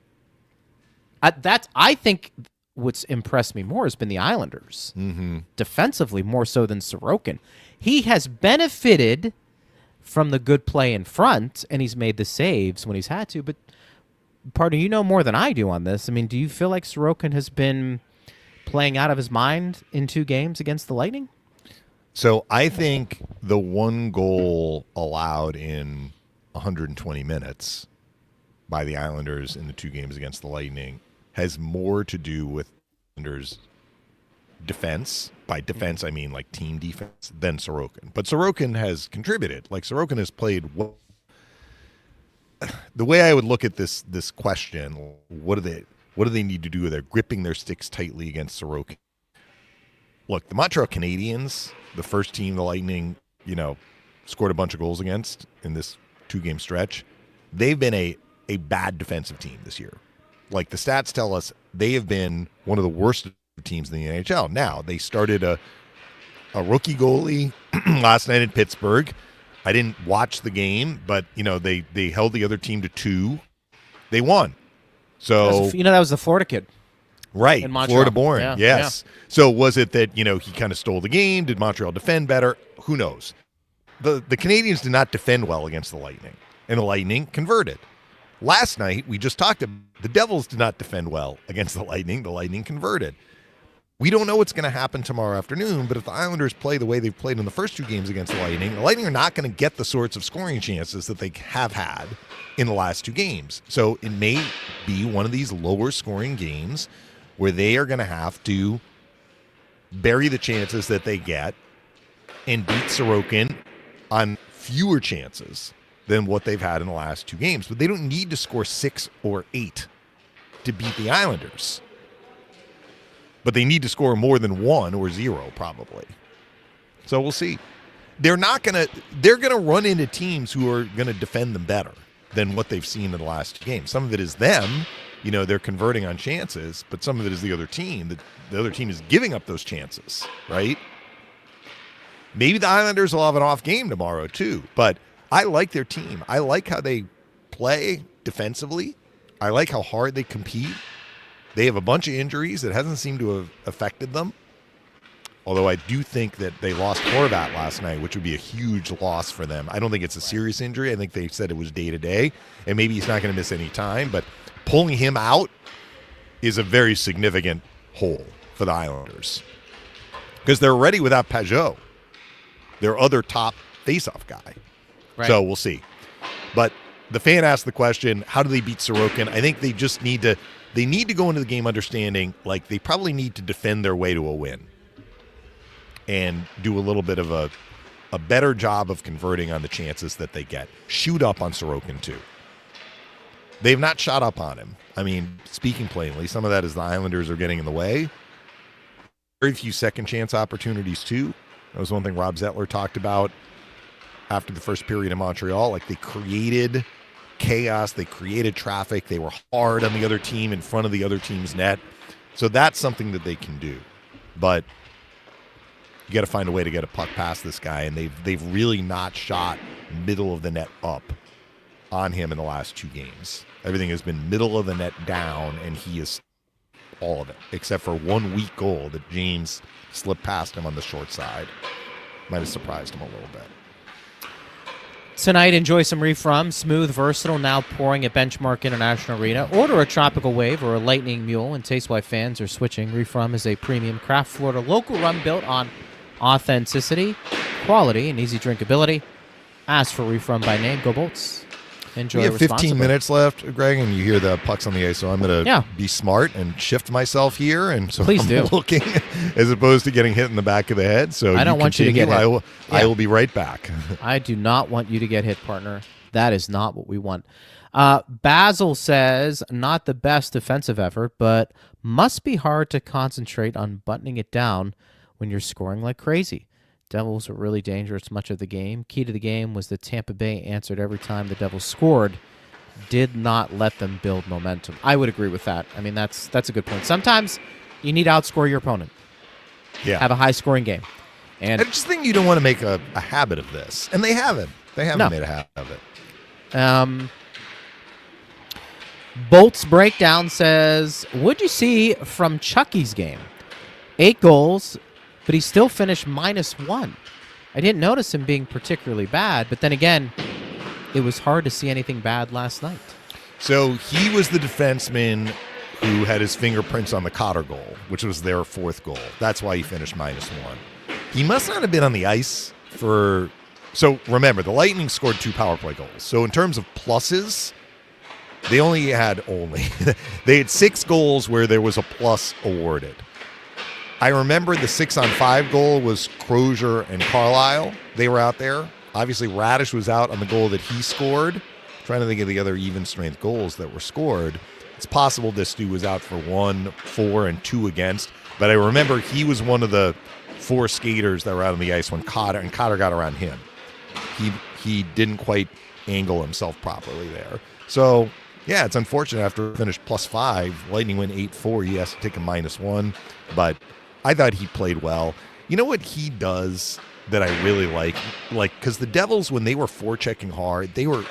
I think what's impressed me more has been the Islanders. Mm-hmm. Defensively, more so than Sorokin. He has benefited from the good play in front, and he's made the saves when he's had to. But, partner, you know more than I do on this. I mean, do you feel like Sorokin has been playing out of his mind in two games against the Lightning? So I think the one goal allowed in 120 minutes by the Islanders in the two games against the Lightning has more to do with Islanders' defense. By defense, I mean like team defense, than Sorokin. But Sorokin has contributed. Like, Sorokin has played well. The way I would look at this question, what do they need to do? They're gripping their sticks tightly against Sorokin. Look, the Montreal Canadiens, the first team the Lightning, scored a bunch of goals against in this two-game stretch, they've been a bad defensive team this year. Like, the stats tell us they have been one of the worst teams in the NHL. Now, they started a rookie goalie last night in Pittsburgh. I didn't watch the game, but, they held the other team to 2. They won. So that was the Florida kid. Right, Florida born, yeah, yes. Yeah. So was it that, he kind of stole the game? Did Montreal defend better? Who knows? The Canadiens did not defend well against the Lightning, and the Lightning converted. Last night, we just talked about the Devils did not defend well against the Lightning converted. We don't know what's going to happen tomorrow afternoon, but if the Islanders play the way they've played in the first two games against the Lightning are not going to get the sorts of scoring chances that they have had in the last two games. So it may be one of these lower scoring games where they are going to have to bury the chances that they get and beat Sorokin on fewer chances than what they've had in the last 2 games. But they don't need to score 6 or 8 to beat the Islanders. But they need to score more than 1 or 0 probably. So we'll see. They're going to run into teams who are going to defend them better than what they've seen in the last 2 games. Some of it is them, they're converting on chances, but some of it is the other team. The other team is giving up those chances, right? Maybe the Islanders will have an off game tomorrow too, but I like their team. I like how they play defensively. I like how hard they compete. They have a bunch of injuries that hasn't seemed to have affected them. Although I do think that they lost Horvat last night, which would be a huge loss for them. I don't think it's a serious injury. I think they said it was day-to-day, and maybe he's not going to miss any time. But pulling him out is a very significant hole for the Islanders because they're already without Pajot, their other top faceoff guy. Right. So we'll see. But the fan asked the question, how do they beat Sorokin? I think they just need to go into the game understanding like they probably need to defend their way to a win and do a little bit of a better job of converting on the chances that they get. Shoot up on Sorokin too. They've not shot up on him. I mean, speaking plainly, some of that is the Islanders are getting in the way. Very few second chance opportunities too. That was one thing Rob Zettler talked about after the first period in Montreal. Like they created chaos, they created traffic, they were hard on the other team in front of the other team's net. So that's something that they can do. But you got to find a way to get a puck past this guy, and they've really not shot middle of the net up on him in the last 2 games. Everything has been middle of the net down, and he is all of it, except for one weak goal that James slipped past him on the short side. Might have surprised him a little bit. Tonight, enjoy some Refrum, smooth, versatile, now pouring at Benchmark International Arena. Order a Tropical Wave or a Lightning Mule and taste why fans are switching. Refrum is a premium craft Florida local rum built on authenticity, quality, and easy drinkability. Ask for Refrum by name. Go Bolts. Enjoy. We have 15 minutes left, Greg, and you hear the pucks on the ice, so I'm going to be smart and shift myself here. And so Please I'm do. looking as opposed to getting hit in the back of the head. So I don't want you to get hit. I will be right back. I do not want you to get hit, partner. That is not what we want. Basil says, not the best defensive effort, but must be hard to concentrate on buttoning it down when you're scoring like crazy. Devils were really dangerous much of the game. Key to the game was that Tampa Bay answered every time the Devils scored, did not let them build momentum. I would agree with that. I mean, that's a good point. Sometimes you need to outscore your opponent. Yeah. Have a high-scoring game. And I just think you don't want to make a habit of this. And they haven't. They haven't made a habit of it. Bolts Breakdown says, what'd you see from Chucky's game? 8 goals, but he still finished -1. I didn't notice him being particularly bad, but then again, it was hard to see anything bad last night. So he was the defenseman who had his fingerprints on the Cotter goal, which was their 4th goal. That's why he finished -1. He must not have been on the ice for... So remember, the Lightning scored 2 power play goals. So in terms of pluses, they had 6 goals where there was a plus awarded. I remember the 6-on-5 goal was Crozier and Carlisle. They were out there. Obviously, Radish was out on the goal that he scored. I'm trying to think of the other even-strength goals that were scored. It's possible this dude was out for 1, 4, and 2 against. But I remember he was one of the 4 skaters that were out on the ice when Cotter got around him. He didn't quite angle himself properly there. So, yeah, it's unfortunate after he finished +5. Lightning went 8-4. He has to take a -1. But I thought he played well. You know what he does that I really like? Because the Devils, when they were forechecking hard, they were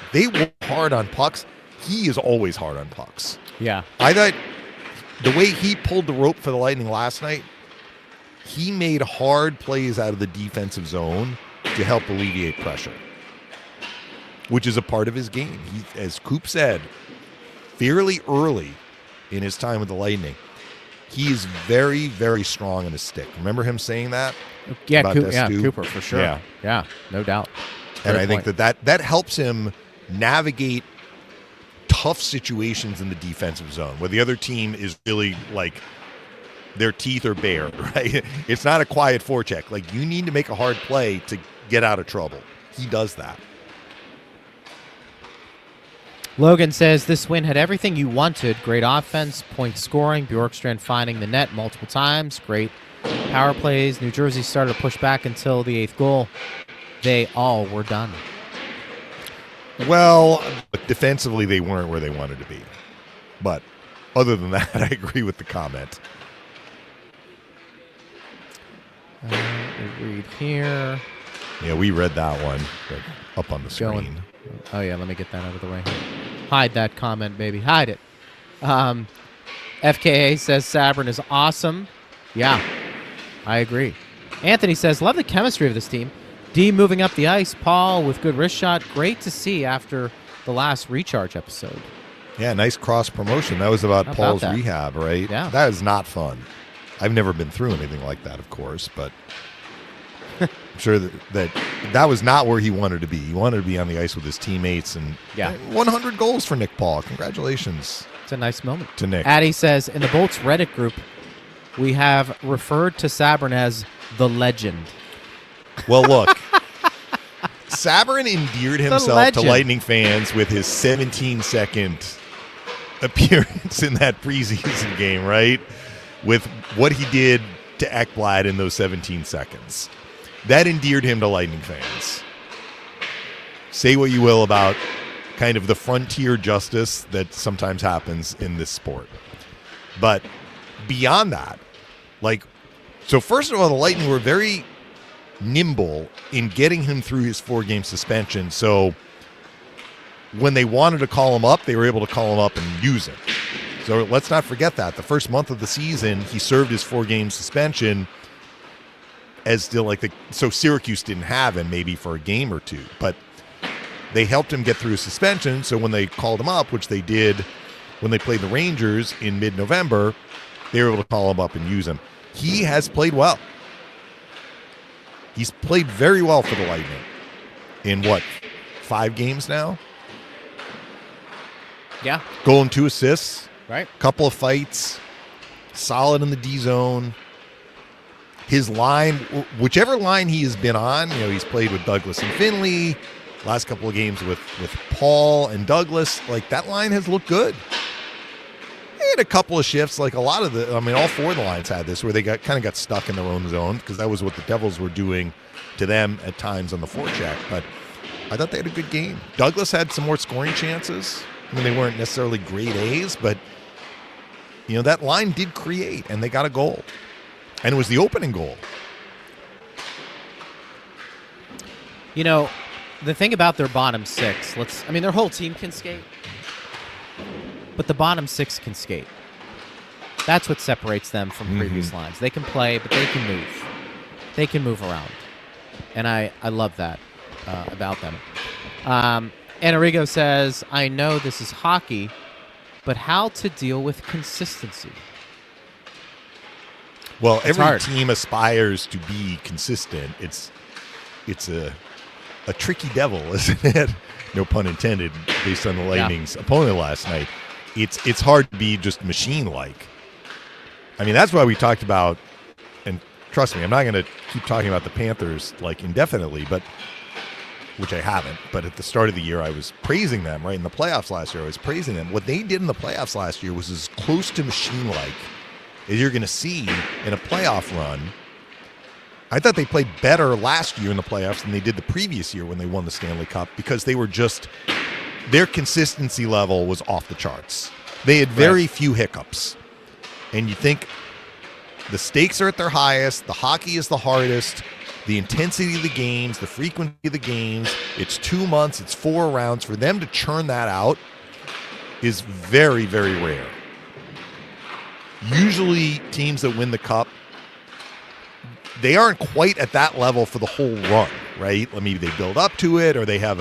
hard on pucks. He is always hard on pucks. Yeah. I thought the way he pulled the rope for the Lightning last night, he made hard plays out of the defensive zone to help alleviate pressure, which is a part of his game. He, as Coop said, fairly early in his time with the Lightning, he is very, very strong on his stick. Remember him saying that? Yeah, Cooper, for sure. Yeah, no doubt. And I think that helps him navigate tough situations in the defensive zone where the other team is really like their teeth are bare, right? It's not a quiet forecheck. Like, you need to make a hard play to get out of trouble. he does that. Logan says this win had everything you wanted. Great offense, point scoring, Bjorkstrand finding the net multiple times, great power plays. New Jersey started to push back until the 8th goal. They all were done. Well, defensively, they weren't where they wanted to be. But other than that, I agree with the comment. Read here. Yeah, we read that one, but up on the screen. Going. Oh, yeah, let me get that out of the way. Hide that comment, baby. Hide it. FKA says Sabrin is awesome. Yeah, I agree. Anthony says, love the chemistry of this team. D moving up the ice. Paul with good wrist shot. Great to see after the last recharge episode. Yeah, nice cross promotion. That was about How Paul's about that? rehab, right? Yeah. That is not fun. I've never been through anything like that, of course, but I'm sure that was not where he wanted to be. He wanted to be on the ice with his teammates, and 100 goals for Nick Paul. Congratulations. It's a nice moment. To Nick. Addie says, in the Bolts Reddit group, we have referred to Sabrin as the legend. Well, look, Sabrin endeared himself to Lightning fans with his 17-second appearance in that preseason game, right? With what he did to Ekblad in those 17 seconds. That endeared him to Lightning fans. Say what you will about kind of the frontier justice that sometimes happens in this sport. But beyond that, so first of all, the Lightning were very nimble in getting him through his 4-game suspension. So when they wanted to call him up, they were able to call him up and use him. So let's not forget that. The first month of the season, he served his 4-game suspension as still so Syracuse didn't have him maybe for a game or two, but they helped him get through his suspension. So when they called him up, which they did when they played the Rangers in mid-November, they were able to call him up and use him. He has played well. He's played very well for the Lightning in 5 games now? Yeah. Goal and 2 assists. Right. Couple of fights. Solid in the D zone. His line, whichever line he has been on, he's played with Douglas and Finley. Last couple of games with Paul and Douglas. That line has looked good. They had a couple of shifts, all 4 of the lines had this, where they got stuck in their own zone, because that was what the Devils were doing to them at times on the forecheck. But I thought they had a good game. Douglas had some more scoring chances. They weren't necessarily grade A's, but that line did create, and they got a goal. And it was the opening goal. The thing about their bottom 6, their whole team can skate, but the bottom 6 can skate. That's what separates them from previous lines. They can play, but they can move. They can move around. And I love that about them. Enrico says, I know this is hockey, but how to deal with consistency? Well, every hard. team aspires to be consistent. It's a tricky devil, isn't it? No pun intended, based on the Lightning's opponent last night. It's hard to be just machine-like. That's why we talked about, and trust me, I'm not going to keep talking about the Panthers indefinitely, but which I haven't. But at the start of the year, I was praising them. Right in the playoffs last year, I was praising them. What they did in the playoffs last year was as close to machine-like as you're going to see in a playoff run. I thought they played better last year in the playoffs than they did the previous year when they won the Stanley Cup, because they were their consistency level was off the charts. They had very few hiccups. And you think the stakes are at their highest, the hockey is the hardest, the intensity of the games, the frequency of the games, it's 2 months, it's 4 rounds. For them to churn that out is very, very rare. Usually teams that win the Cup, they aren't quite at that level for the whole run, right? Maybe they build up to it, or they have,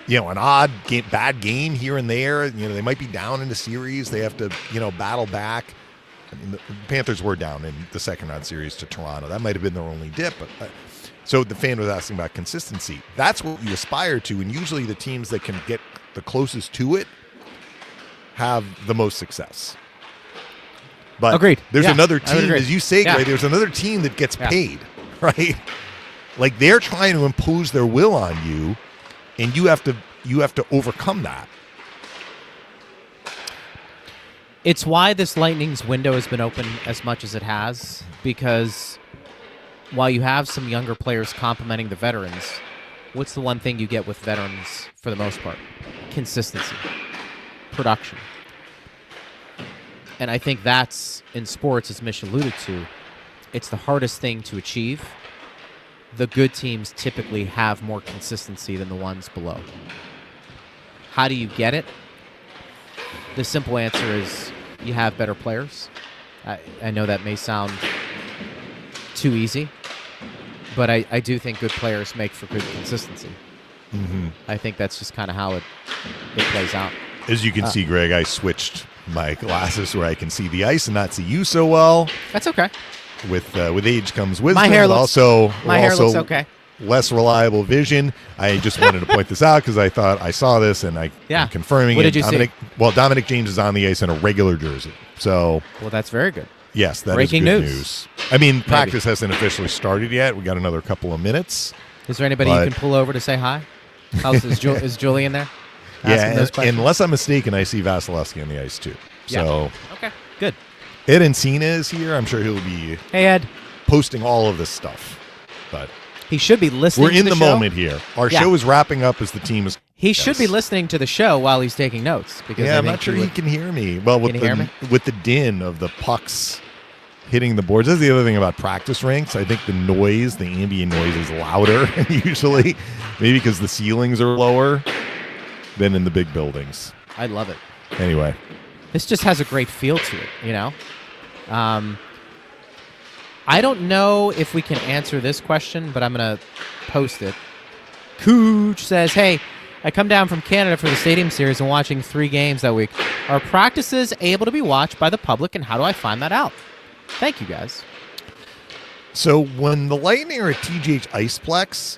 an odd game, bad game here and there. They might be down in the series. They have to, battle back. The Panthers were down in the second round series to Toronto. That might have been their only dip. But so the fan was asking about consistency. That's what you aspire to, and usually the teams that can get the closest to it have the most success. But Agreed. There's another team, as you say, Yeah. Greg, there's another team that gets paid, right? Like they're trying to impose their will on you, and you have to overcome that. It's why this Lightning's window has been open as much as it has, because while you have some younger players complementing the veterans, what's the one thing you get with veterans for the most part? Consistency, production. And I think that's, in sports, as Mish alluded to, it's the hardest thing to achieve. The good teams typically have more consistency than the ones below. How do you get it? The simple answer is you have better players. I know that may sound too easy, but I do think good players make for good consistency. Mm-hmm. I think that's just kind of how it plays out. As you can see, Greg, I switched my glasses where I can see the ice and not see you so well. That's okay. With age comes wisdom. My hair looks okay. Less reliable vision. I just wanted to point this out because I thought I saw this and I'm confirming What it. did you see? Well, Dominic James is on the ice in a regular jersey. So, well, that's very good. Yes, that Breaking is good news. I mean, practice hasn't officially started yet. We got another couple of minutes. Is there anybody you can pull over to say hi? Is Julian there? Yeah, unless I'm mistaken, I see Vasilevsky on the ice too. So okay, good. Ed Encina is here. I'm sure he'll be posting all of this stuff. But he should be listening. We're in to the show. moment here. Our show is wrapping up as the team is. He should be listening to the show while he's taking notes. Because I'm not sure he can hear me. Well, with the din of the pucks hitting the boards. That's the other thing about practice rinks. I think the ambient noise is louder usually. Maybe because the ceilings are lower than in the big buildings. I love it. Anyway. This just has a great feel to it, you know? I don't know if we can answer this question, but I'm going to post it. Cooch says, hey, I come down from Canada for the Stadium Series and watching 3 games that week. Are practices able to be watched by the public, and how do I find that out? Thank you, guys. So when the Lightning are at TGH Iceplex,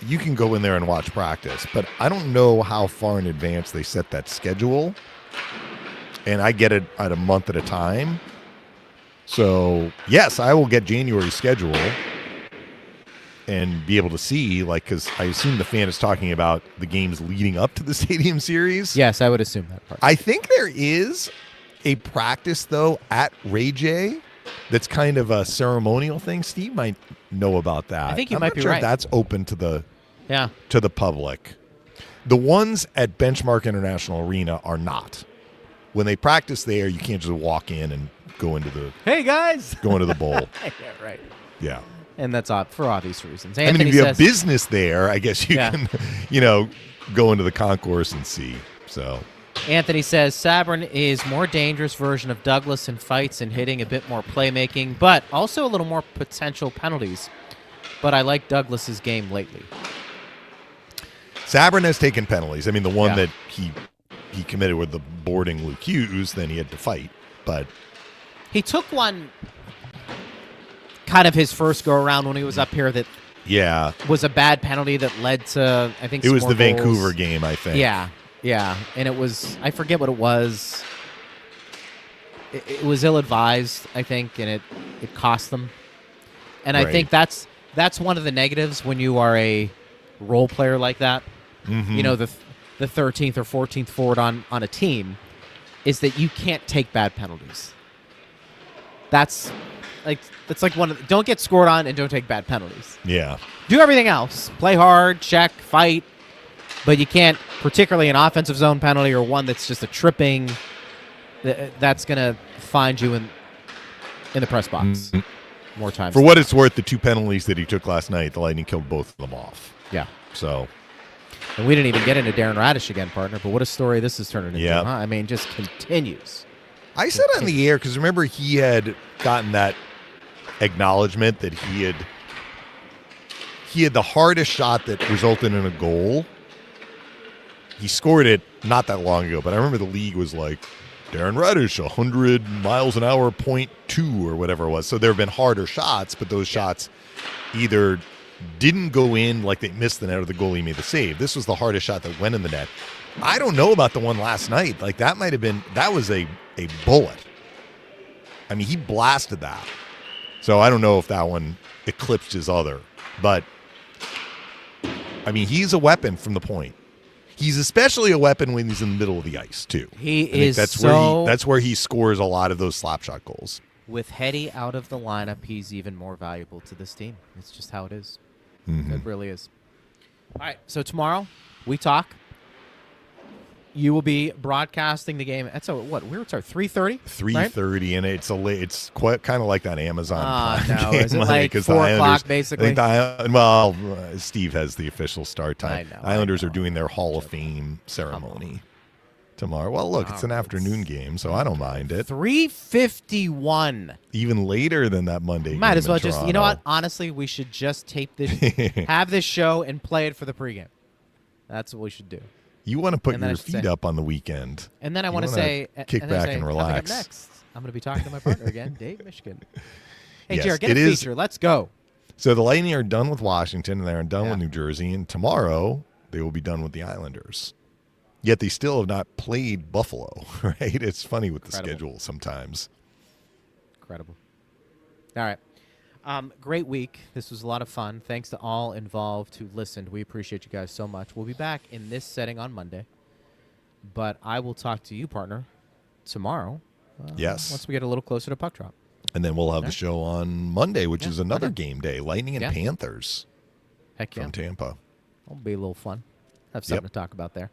you can go in there and watch practice, but I don't know how far in advance they set that schedule. And I get it at a month at a time. So, yes, I will get January's schedule and be able to see, because I assume the fan is talking about the games leading up to the Stadium Series. Yes, I would assume that part. I think there is a practice, though, at Ray J that's kind of a ceremonial thing. Steve might know about that. I think you I'm might not be sure right. If that's open to the public. The ones at Benchmark International Arena are not. When they practice there, you can't just walk in and go into the bowl. Yeah, right. Yeah. And that's for obvious reasons. Anthony, I mean, if you have business there, I guess you can, go into the concourse and see. So Anthony says Sabrin is more dangerous version of Douglas in fights and hitting, a bit more playmaking, but also a little more potential penalties. But I like Douglas's game lately. Sabrin has taken penalties. I mean, the one that he committed with the boarding Luke Hughes, then he had to fight. But he took one kind of his first go-around when he was up here that was a bad penalty that led to, I think, it was the goals. Vancouver game, I think. Yeah. And it was, I forget what it was. It was ill-advised, I think, and it cost them. And I think that's one of the negatives when you are a role player like that. Mm-hmm. The 13th or 14th forward on a team, is that you can't take bad penalties. That's like don't get scored on and don't take bad penalties. Yeah. Do everything else. Play hard, check, fight, but you can't, particularly an offensive zone penalty or one that's just a tripping, that's going to find you in the press box more times. For what it's worth, the 2 penalties that he took last night, the Lightning killed both of them off. Yeah. So. And we didn't even get into Darren Radish again, partner, but what a story this is turning into, huh? I mean, just continues. I said on the air, because remember he had gotten that acknowledgement that he had the hardest shot that resulted in a goal. He scored it not that long ago, but I remember the league was like, Darren Radish, 100 miles an hour, 0.2 or whatever it was. So there have been harder shots, but those shots either didn't go in, like they missed the net, or the goalie made the save. This was the hardest shot that went in the net. I don't know about the one last night. Like that was a bullet. I mean, he blasted that. So I don't know if that one eclipsed his other. But I mean, he's a weapon from the point. He's especially a weapon when he's in the middle of the ice, too. That's where he scores a lot of those slap shot goals. With Hetty out of the lineup, he's even more valuable to this team. It's just how it is. Mm-hmm. It really is. All right, so tomorrow we talk. You will be broadcasting the game. That's what? Where it's our 3:30. 3:30, and it's quite kind of like that Amazon Prime no, game. is it like 4 o'clock basically? Steve has the official start time. Islanders are doing their Hall of Fame ceremony tomorrow. Well, look, it's an afternoon game, so I don't mind it. 3:51. Even later than that Monday. Might as well just. You know what? Honestly, we should just tape this, have this show, and play it for the pregame. That's what we should do. You want to put your feet up on the weekend. And then I want to say, kick back and relax. Coming up next, I'm going to be talking to my partner again, Dave Mishkin. Hey, Yes, Jared, get a feature. Let's go. So the Lightning are done with Washington, and they're done with New Jersey, and tomorrow they will be done with the Islanders. Yet they still have not played Buffalo, right? It's funny with the schedule sometimes. Incredible. All right. Great week. This was a lot of fun. Thanks to all involved who listened. We appreciate you guys so much. We'll be back in this setting on Monday. But I will talk to you, partner, tomorrow. Yes. Once we get a little closer to puck drop. And then we'll have the show on Monday, which is another game day. Lightning and Panthers. Heck yeah. From Tampa. It'll be a little fun. Have something to talk about there.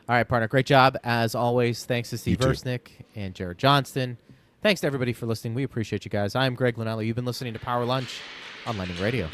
All right, partner. Great job, as always. Thanks to Steve Versnick and Jared Johnston. Thanks to everybody for listening. We appreciate you guys. I'm Greg Linnelli. You've been listening to Power Lunch on Lightning Radio.